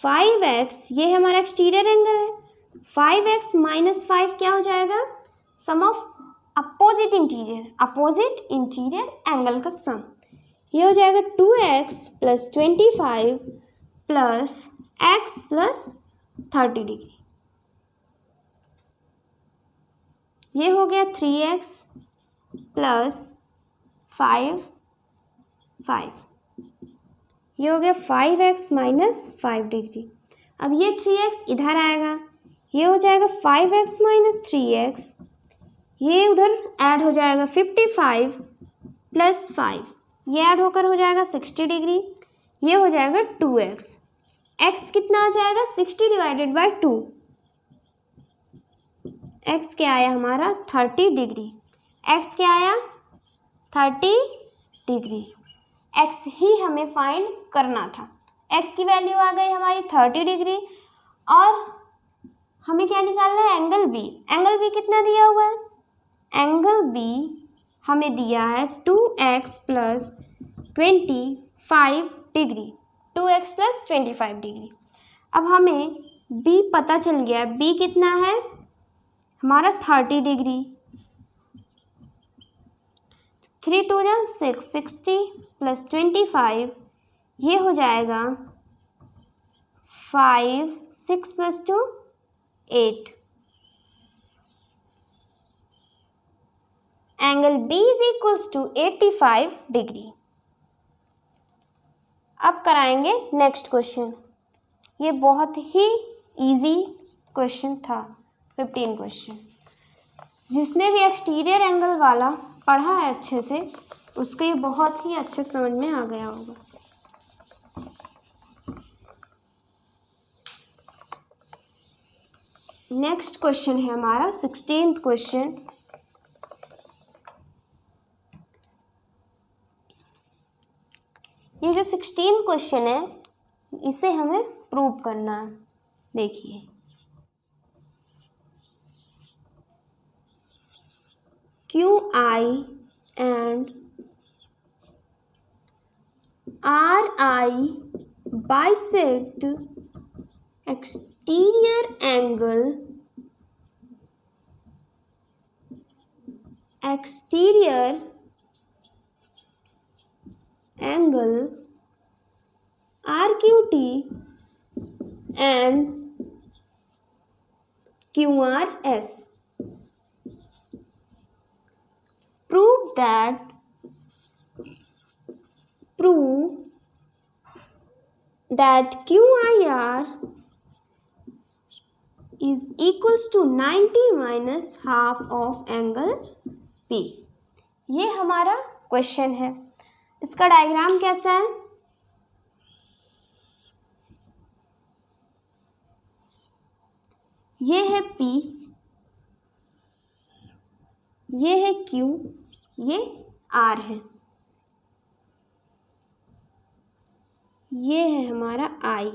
5x, ये हमारा एक्सटीरियर एंगल है। 5x माइनस 5 क्या हो जाएगा, sum of opposite interior angle का सम। ये हो जाएगा 2x plus 25 plus x plus 30 degree. ये हो गया 3x प्लस 5। ये हो गया 5x माइनस 5 डिग्री। अब ये 3x इधर आएगा, ये हो जाएगा 5x माइनस 3x, ये उधर ऐड हो जाएगा 55 प्लस 5, ये ऐड होकर हो जाएगा 60 डिग्री। ये हो जाएगा 2x। x कितना आ जाएगा, 60 डिवाइडेड बाय 2। x क्या आया हमारा, 30 डिग्री। x क्या आया, 30 डिग्री। x ही हमें फाइंड करना था। x की वैल्यू आ गई हमारी 30 डिग्री। और हमें क्या निकालना है, एंगल b। एंगल b कितना दिया हुआ है, एंगल b हमें दिया है 2x plus 25 degree, 2x plus 25 degree. अब हमें b पता चल गया, b कितना है हमारा 30 डिग्री। 3 2 जा 6, 60 प्लस 25, ये हो जाएगा 5, 6 plus 2 8। Angle B is equals to 85 degree. अब कराएंगे नेक्स्ट क्वेश्चन। ये बहुत ही इजी क्वेश्चन था, 15 क्वेश्चन। जिसने भी एक्सटीरियर एंगल वाला पढ़ा है अच्छे से, उसको ये बहुत ही अच्छे समझ में आ गया होगा। नेक्स्ट क्वेश्चन है हमारा 16th क्वेश्चन। ये जो 16th क्वेश्चन है, इसे हमें प्रूव करना है। देखिए QI and RI bisect exterior angle RQT and QRS. Prove that QIR is equals to 90 minus half of angle P। ये हमारा क्वेश्चन है। इसका डायग्राम कैसा है, ये है P, ये है Q, ये R है, ये है हमारा I,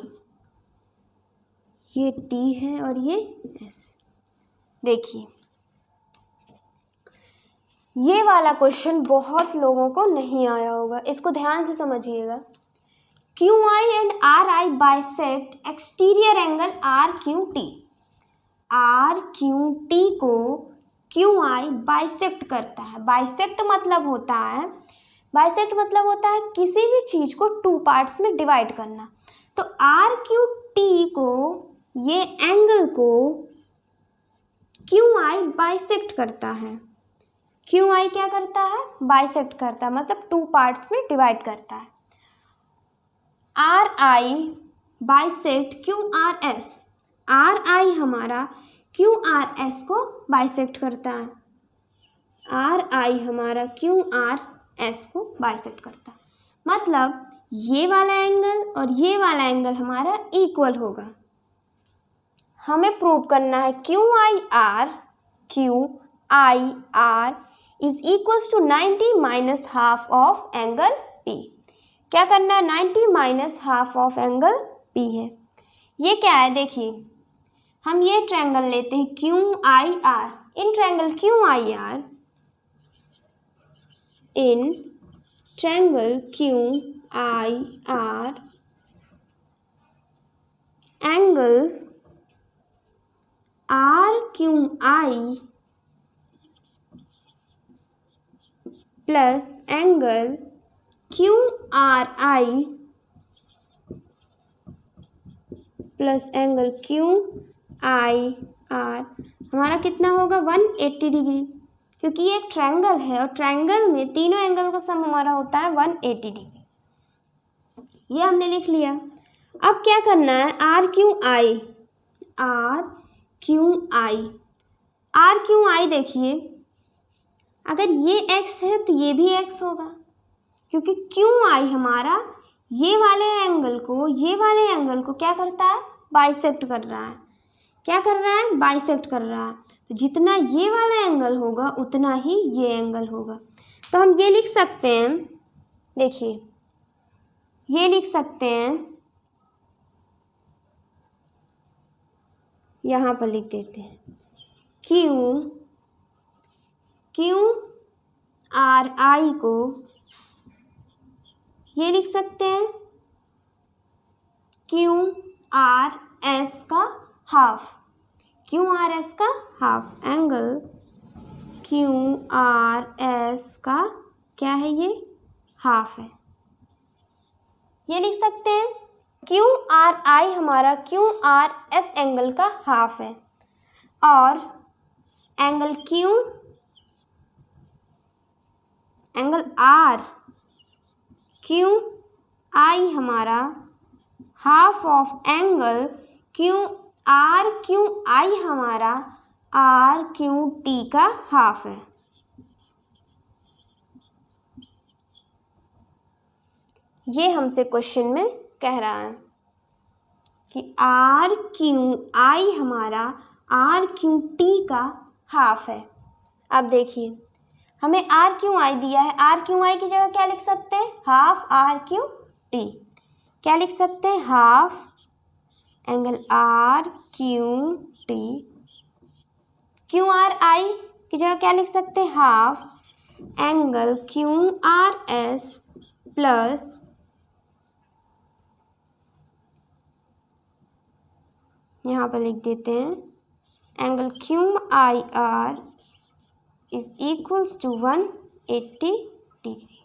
ये T है और ये S। देखिए ये वाला क्वेश्चन बहुत लोगों को नहीं आया होगा, इसको ध्यान से समझिएगा। QI and RI bisect exterior angle RQT। RQT को QI बाइसेक्ट करता है। बाइसेक्ट मतलब होता है किसी भी चीज़ को टू पार्ट्स में डिवाइड करना। तो RQT को, ये एंगल को QI बाइसेक्ट करता है। QI क्या करता है, बाइसेक्ट करता है, मतलब टू पार्ट्स में डिवाइड करता है। RI बाइसेक्ट QRS, RI हमारा QRS को बाइसेक्ट करता है, RI हमारा QRS को बाइसेक्ट करता है। मतलब ये वाला एंगल और ये वाला एंगल हमारा इक्वल होगा। हमें प्रूव करना है QIR is equals to 90 minus half of angle P। क्या करना है, 90 minus half of angle P है। ये क्या है, देखिए हम ये ट्रायंगल लेते हैं QIR। In triangle QIR, in triangle QIR angle RQI plus angle QRI plus angle QIR हमारा कितना होगा, 180 डिग्री, क्योंकि ये एक ट्रायंगल है और ट्रायंगल में तीनों एंगल का सम हमारा होता है 180 डिग्री। ये हमने लिख लिया। अब क्या करना है, RQI देखिए, अगर ये x है तो ये भी x होगा, क्योंकि QI हमारा ये वाले एंगल को क्या करता है, बाइसेक्ट कर रहा है। क्या कर रहा है, बाइसेक्ट कर रहा है। तो जितना ये वाला एंगल होगा उतना ही ये एंगल होगा। तो हम ये लिख सकते हैं, देखिए ये लिख सकते हैं, यहाँ पर लिख देते हैं QRI को ये लिख सकते हैं QRS का हाफ, QRS का हाफ एंगल QRS का क्या है, ये हाफ है। ये लिख सकते हैं QRI हमारा QRS एंगल का हाफ है और एंगल RQI हमारा हाफ ऑफ एंगल RQI हमारा RQT का हाफ है। ये हमसे क्वेश्चन में कह रहा है कि RQI हमारा RQT का हाफ है। अब देखिए हमें RQI दिया है, RQI की जगह क्या लिख सकते हैं, हाफ RQT। क्या लिख सकते हैं, हाफ एंगल RQT। QRI की जगह क्या लिख सकते हैं, हाफ एंगल QRS प्लस यहाँ पर लिख देते हैं angle QIR is equals to 180 degree.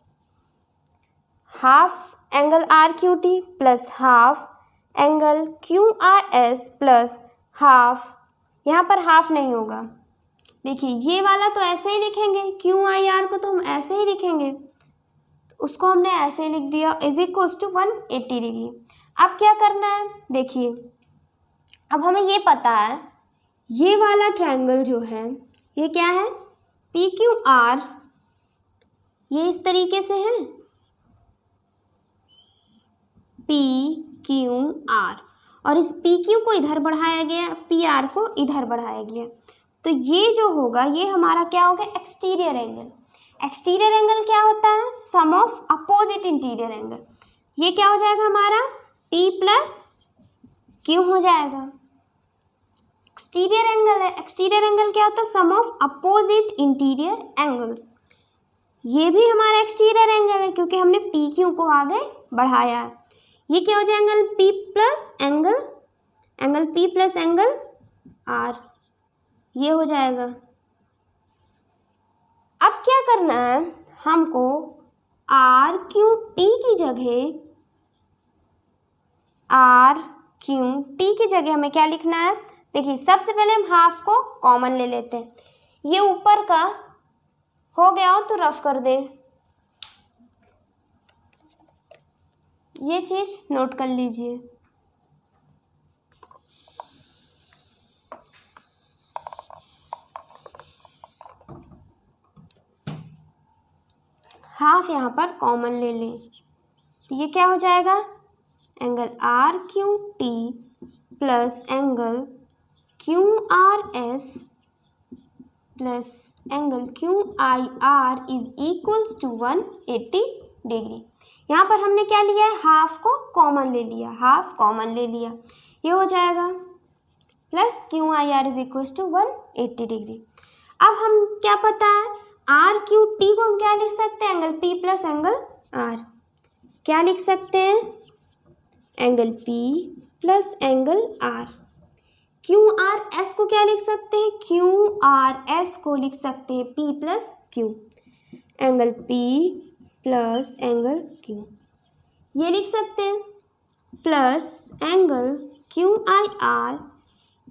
Half angle RQT plus half angle QRS plus half, यहाँ पर हाफ नहीं होगा। देखिए ये वाला तो ऐसे ही लिखेंगे, QIR को तो हम ऐसे ही लिखेंगे, उसको हमने ऐसे ही लिख दिया, इज इक्वल्स टू 180 डिग्री। अब क्या करना है, देखिए अब हमें ये पता है ये वाला ट्रायंगल जो है ये क्या है, PQR ये इस तरीके से है PQR, और इस PQ को इधर बढ़ाया गया, PR को इधर बढ़ाया गया, तो ये जो होगा ये हमारा क्या होगा, एक्सटीरियर एंगल। एक्सटीरियर एंगल क्या होता है, sum of opposite interior angle. ये क्या हो जाएगा हमारा P प्लस Q हो जाएगा। एक्सटीरियर एंगल है, एक्सटीरियर एंगल क्या होता है, sum of opposite interior angles. ये भी हमारा एक्सटीरियर एंगल है क्योंकि हमने PQ को आगे बढ़ाया है। ये क्या हो जाएगा, angle P plus angle R, ये हो जाएगा। अब क्या करना है हमको, RQT की जगह हमें क्या लिखना है, देखिए सबसे पहले हम हाफ को कॉमन ले लेते हैं। ये ऊपर का हो गया हो तो रफ कर दे, ये चीज नोट कर लीजिए। हाफ यहाँ पर कॉमन ले लें, तो ये क्या हो जाएगा, angle RQT plus angle QRS plus angle QIR is equals to 180 degree. यहाँ पर हमने क्या लिया है, हाफ को कॉमन ले लिया, हाफ कॉमन ले लिया, ये हो जाएगा plus QIR is equals to 180 degree. अब हम क्या पता है, RQT को हम क्या लिख सकते हैं, angle P plus angle R। क्या लिख सकते हैं, angle P plus angle R। QRS को क्या लिख सकते हैं, QRS को लिख सकते हैं P plus Q, angle P plus angle Q, ये लिख सकते हैं, plus angle QIR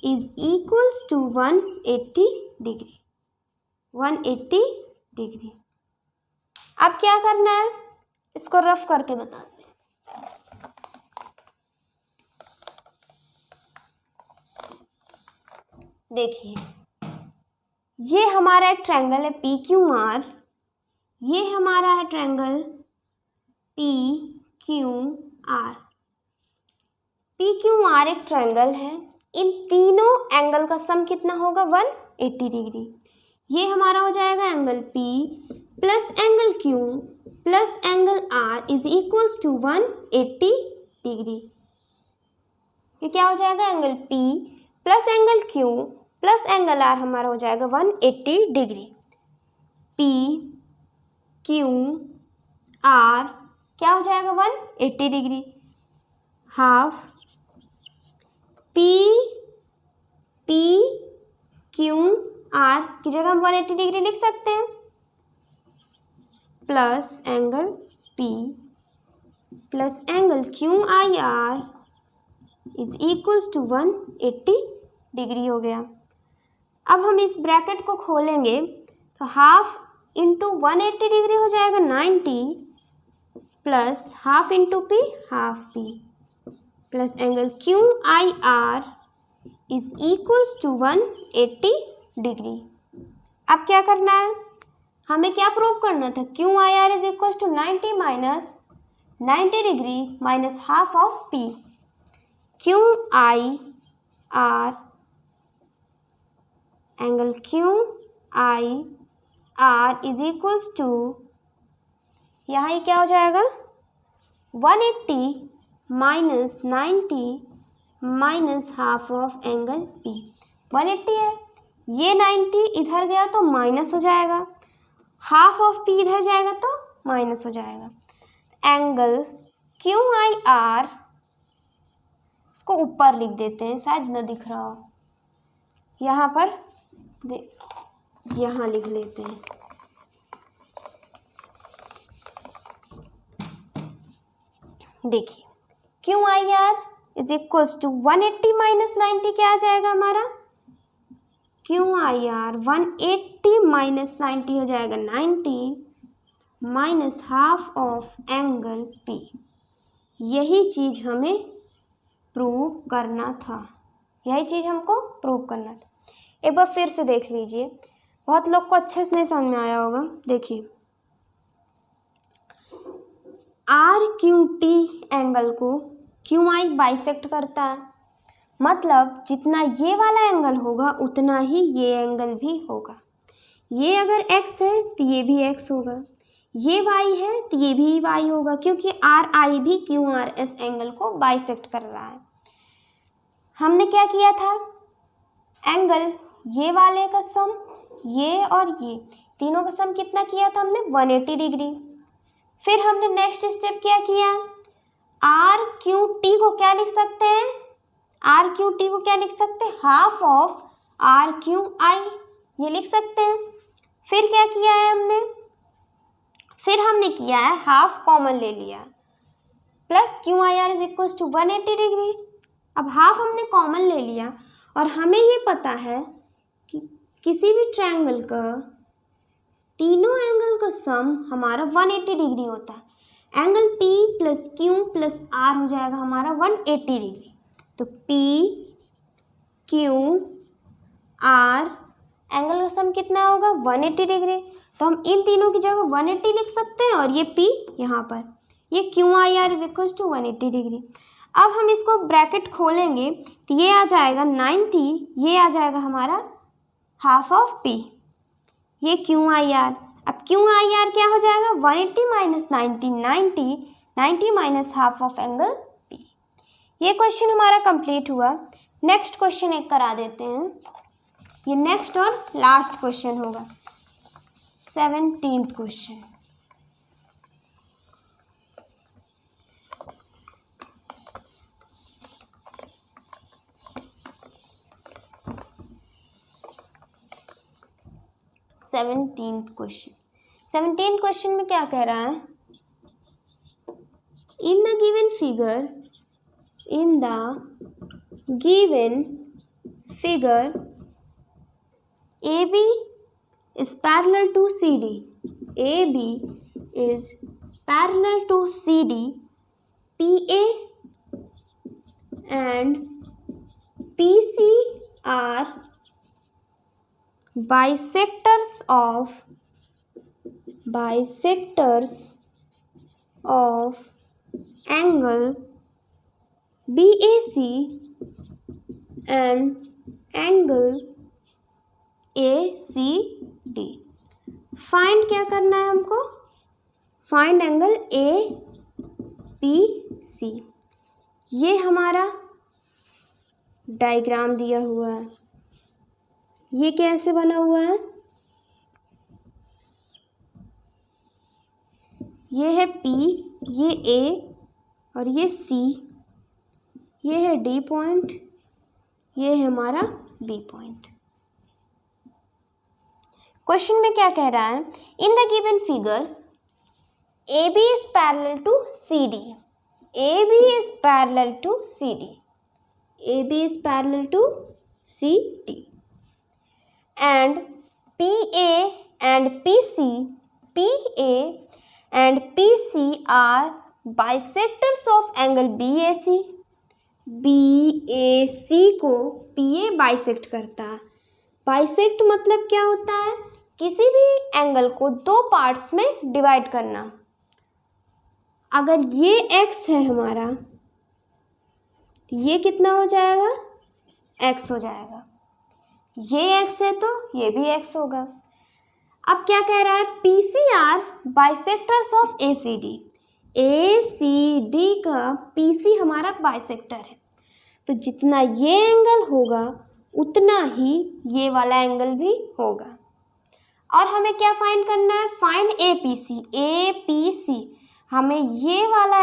is equals to 180 degree, 180 degree. अब क्या करना है, इसको रफ करके बताते हैं। देखिए ये हमारा एक ट्रायंगल है PQR, ये हमारा है ट्रायंगल PQR। PQR एक ट्रायंगल है, इन तीनों एंगल का सम कितना होगा, 180 डिग्री। ये हमारा हो जाएगा angle P plus angle Q plus angle R is equals to 180 degree. ये क्या हो जाएगा, angle P plus angle Q plus angle R हमारा हो जाएगा 180 डिग्री। P Q R क्या हो जाएगा, 180 degree. Half P Q R की जगह हम 180 डिग्री लिख सकते हैं, plus angle P plus angle QIR is equals to 180 degree हो गया। अब हम इस ब्रैकेट को खोलेंगे तो हाफ इंटू 180 डिग्री हो जाएगा 90, plus half into P half P plus angle QIR is equals to 180 degree. अब क्या करना है, हमें क्या प्रूव करना था, QIR is equals to 90 minus 90 degree minus half of P। QIR angle QIR is equals to, यहाँ ये क्या हो जाएगा, 180 minus 90 minus half of angle P। 180 है, ये 90 इधर गया तो माइनस हो जाएगा, हाफ ऑफ P इधर जाएगा तो माइनस हो जाएगा। एंगल QIR इसको ऊपर लिख देते हैं, शायद न दिख रहा हो, यहाँ पर यहाँ लिख लेते हैं। देखिए QIR is equals to 180 minus 90 क्या आ जाएगा हमारा, QIR 180 माइनस 90 हो जाएगा 90 minus half of angle P। यही चीज़ हमें प्रूव करना था, यही चीज़ हमको प्रूव करना था। एक बार फिर से देख लीजिए, बहुत लोग को अच्छे से नहीं समझ में आया होगा। देखिए आर क्यू टी एंगल को क्यू आई बाइसेक्ट करता है, मतलब जितना ये वाला एंगल होगा उतना ही ये एंगल भी होगा। ये अगर x है तो ये भी x होगा, ये y है तो ये भी y होगा, क्योंकि आर आई भी क्यू आर एस एंगल को बाइसेक्ट कर रहा है। हमने क्या किया था, एंगल ये वाले का सम, ये और ये तीनों का सम कितना किया था हमने, 180 डिग्री। फिर हमने नेक्स्ट स्टेप क्या किया, आर क्यू टी को क्या लिख सकते हैं, आर क्यू टी को क्या लिख सकते हैं, half of R Q I, ये लिख सकते हैं। फिर क्या किया है हमने, फिर हमने किया है हाफ कॉमन ले लिया, plus Q I R is equal to 180 degree. अब हाफ हमने कॉमन ले लिया और हमें ये पता है कि किसी भी ट्रायंगल का तीनों एंगल का सम हमारा 180 डिग्री होता है। Angle P plus Q plus R हो जाएगा हमारा 180 डिग्री। तो P Q R एंगल का सम कितना होगा, 180 डिग्री। तो हम इन तीनों की जगह 180 लिख सकते हैं और ये P यहाँ पर, ये QIR is equal to 180 degree. अब हम इसको ब्रैकेट खोलेंगे तो ये आ जाएगा 90, ये आ जाएगा हमारा हाफ ऑफ P, ये QIR। अब QIR क्या हो जाएगा, 180 minus 90, 90 minus half of angle P। ये क्वेश्चन हमारा कंप्लीट हुआ। नेक्स्ट क्वेश्चन एक करा देते हैं, ये नेक्स्ट और लास्ट क्वेश्चन होगा, 17th क्वेश्चन। सेवनटीन क्वेश्चन में क्या कह रहा है, इन the given figure AB is parallel to CD, AB is parallel to CD, PA and PC are bisectors of angle BAC and angle ACD। Find क्या करना है हमको, फाइंड एंगल APC। ये हमारा डायग्राम दिया हुआ है, ये कैसे बना हुआ है, ये है P, ये A और ये C, ये है D पॉइंट, ये है हमारा B पॉइंट। क्वेश्चन में क्या कह रहा है, इन the given figure AB is parallel to CD, AB is parallel to CD, AB is parallel to CD and PA and PC are bisectors of angle BAC। BAC को PA bisect करता है। Bisect मतलब क्या होता है, किसी भी angle को दो पार्ट्स में डिवाइड करना। अगर ये x है हमारा तो ये कितना हो जाएगा, x हो जाएगा, ये x है तो ये भी x होगा। अब क्या कह रहा है, PCR bisectors of ACD, ACD का PC हमारा बाइसेक्टर है, तो जितना ये एंगल होगा उतना ही ये वाला एंगल भी होगा। और हमें क्या फाइंड करना है, फाइंड APC। हमें ये वाला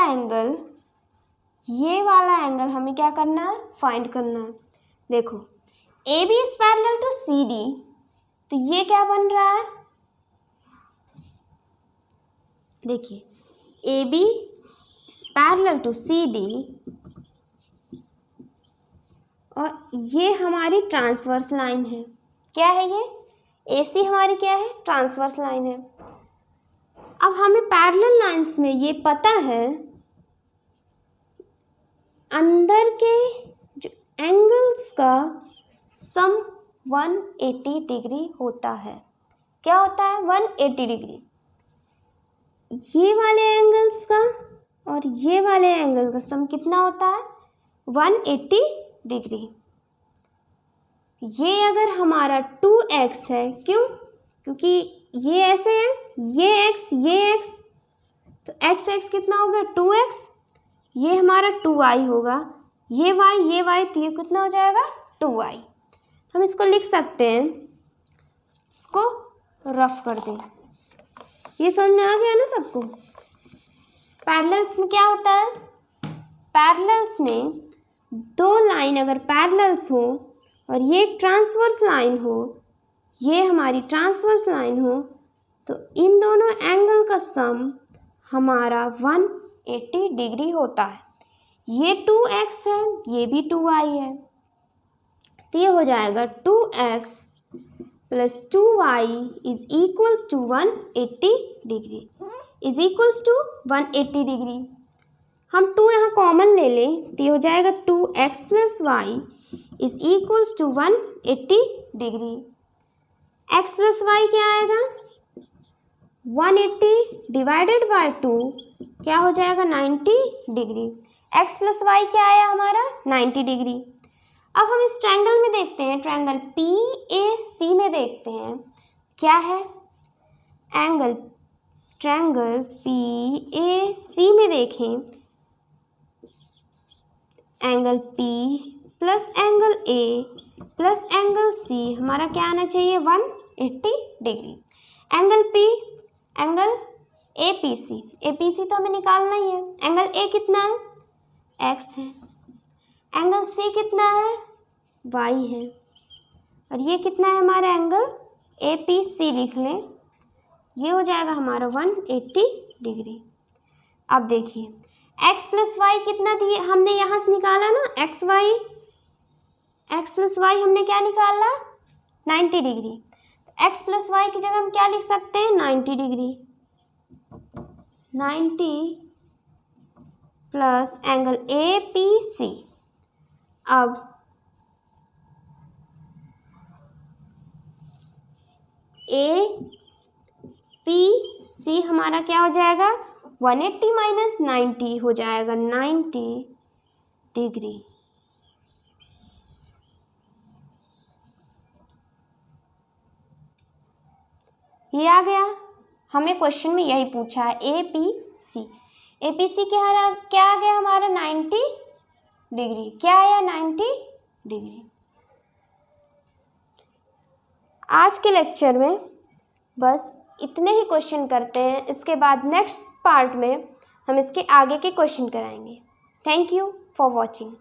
एंगल हमें क्या करना है, फाइंड करना है। देखो AB is parallel to CD, तो ये क्या बन रहा है, देखिए AB is parallel to CD और ये हमारी ट्रांसवर्स लाइन है। क्या है ये, AC हमारी क्या है, ट्रांसवर्स लाइन है। अब हमें पैरेलल लाइंस में ये पता है अंदर के जो एंगल्स का सम 180 डिग्री होता है। क्या होता है, 180 डिग्री। ये वाले एंगल्स का और ये वाले एंगल का सम कितना होता है 180 डिग्री। ये अगर हमारा 2x है, क्यों? क्योंकि ये ऐसे है, ये x, तो x कितना हो गया 2x, ये हमारा 2y होगा, ये y, तो ये कितना हो जाएगा 2y। हम इसको लिख सकते हैं, इसको रफ कर दें। ये समझ में आ गया ना सबको? पैरेलल्स में क्या होता है? पैरेलल्स में दो लाइन अगर पैरेलल्स हो और ये एक ट्रांसवर्स लाइन हो, ये हमारी ट्रांसवर्स लाइन हो, तो इन दोनों एंगल का सम हमारा 180 डिग्री होता है। ये 2x है, ये भी 2y है, तो ये हो जाएगा 2x + 2y is equals to 180 degree, is equals to 180 degree. हम 2 यहाँ कॉमन ले लें, तो ये हो जाएगा 2x + y is equals to 180 degree. x + y क्या आएगा 180 डिवाइडेड बाय 2 क्या हो जाएगा 90 डिग्री। x + y क्या आया हमारा 90 डिग्री। अब हम इस ट्रायंगल में देखते हैं, ट्रायंगल PAC में देखते हैं क्या है एंगल। ट्रायंगल PAC में देखें, angle P plus angle A plus angle C हमारा क्या आना चाहिए 180 degree. Angle P, angle APC तो हमें निकालना ही है। एंगल A कितना है x है, एंगल C कितना है y है, और ये कितना है हमारा एंगल APC लिख लें, ये हो जाएगा हमारा 180 डिग्री। अब देखिए x + y कितना दिए हमने यहाँ से निकाला ना, x + y हमने क्या निकाला 90 डिग्री। x + y की जगह हम क्या लिख सकते हैं 90 डिग्री, 90 प्लस एंगल APC। अब APC हमारा क्या हो जाएगा 180 - 90 हो जाएगा 90 डिग्री। ये आ गया, हमें क्वेश्चन में यही पूछा है APC क्या आ गया हमारा 90 डिग्री। क्या आया 90 डिग्री। आज के लेक्चर में बस इतने ही क्वेश्चन करते हैं, इसके बाद नेक्स्ट पार्ट में हम इसके आगे के क्वेश्चन कराएंगे। Thank you for watching.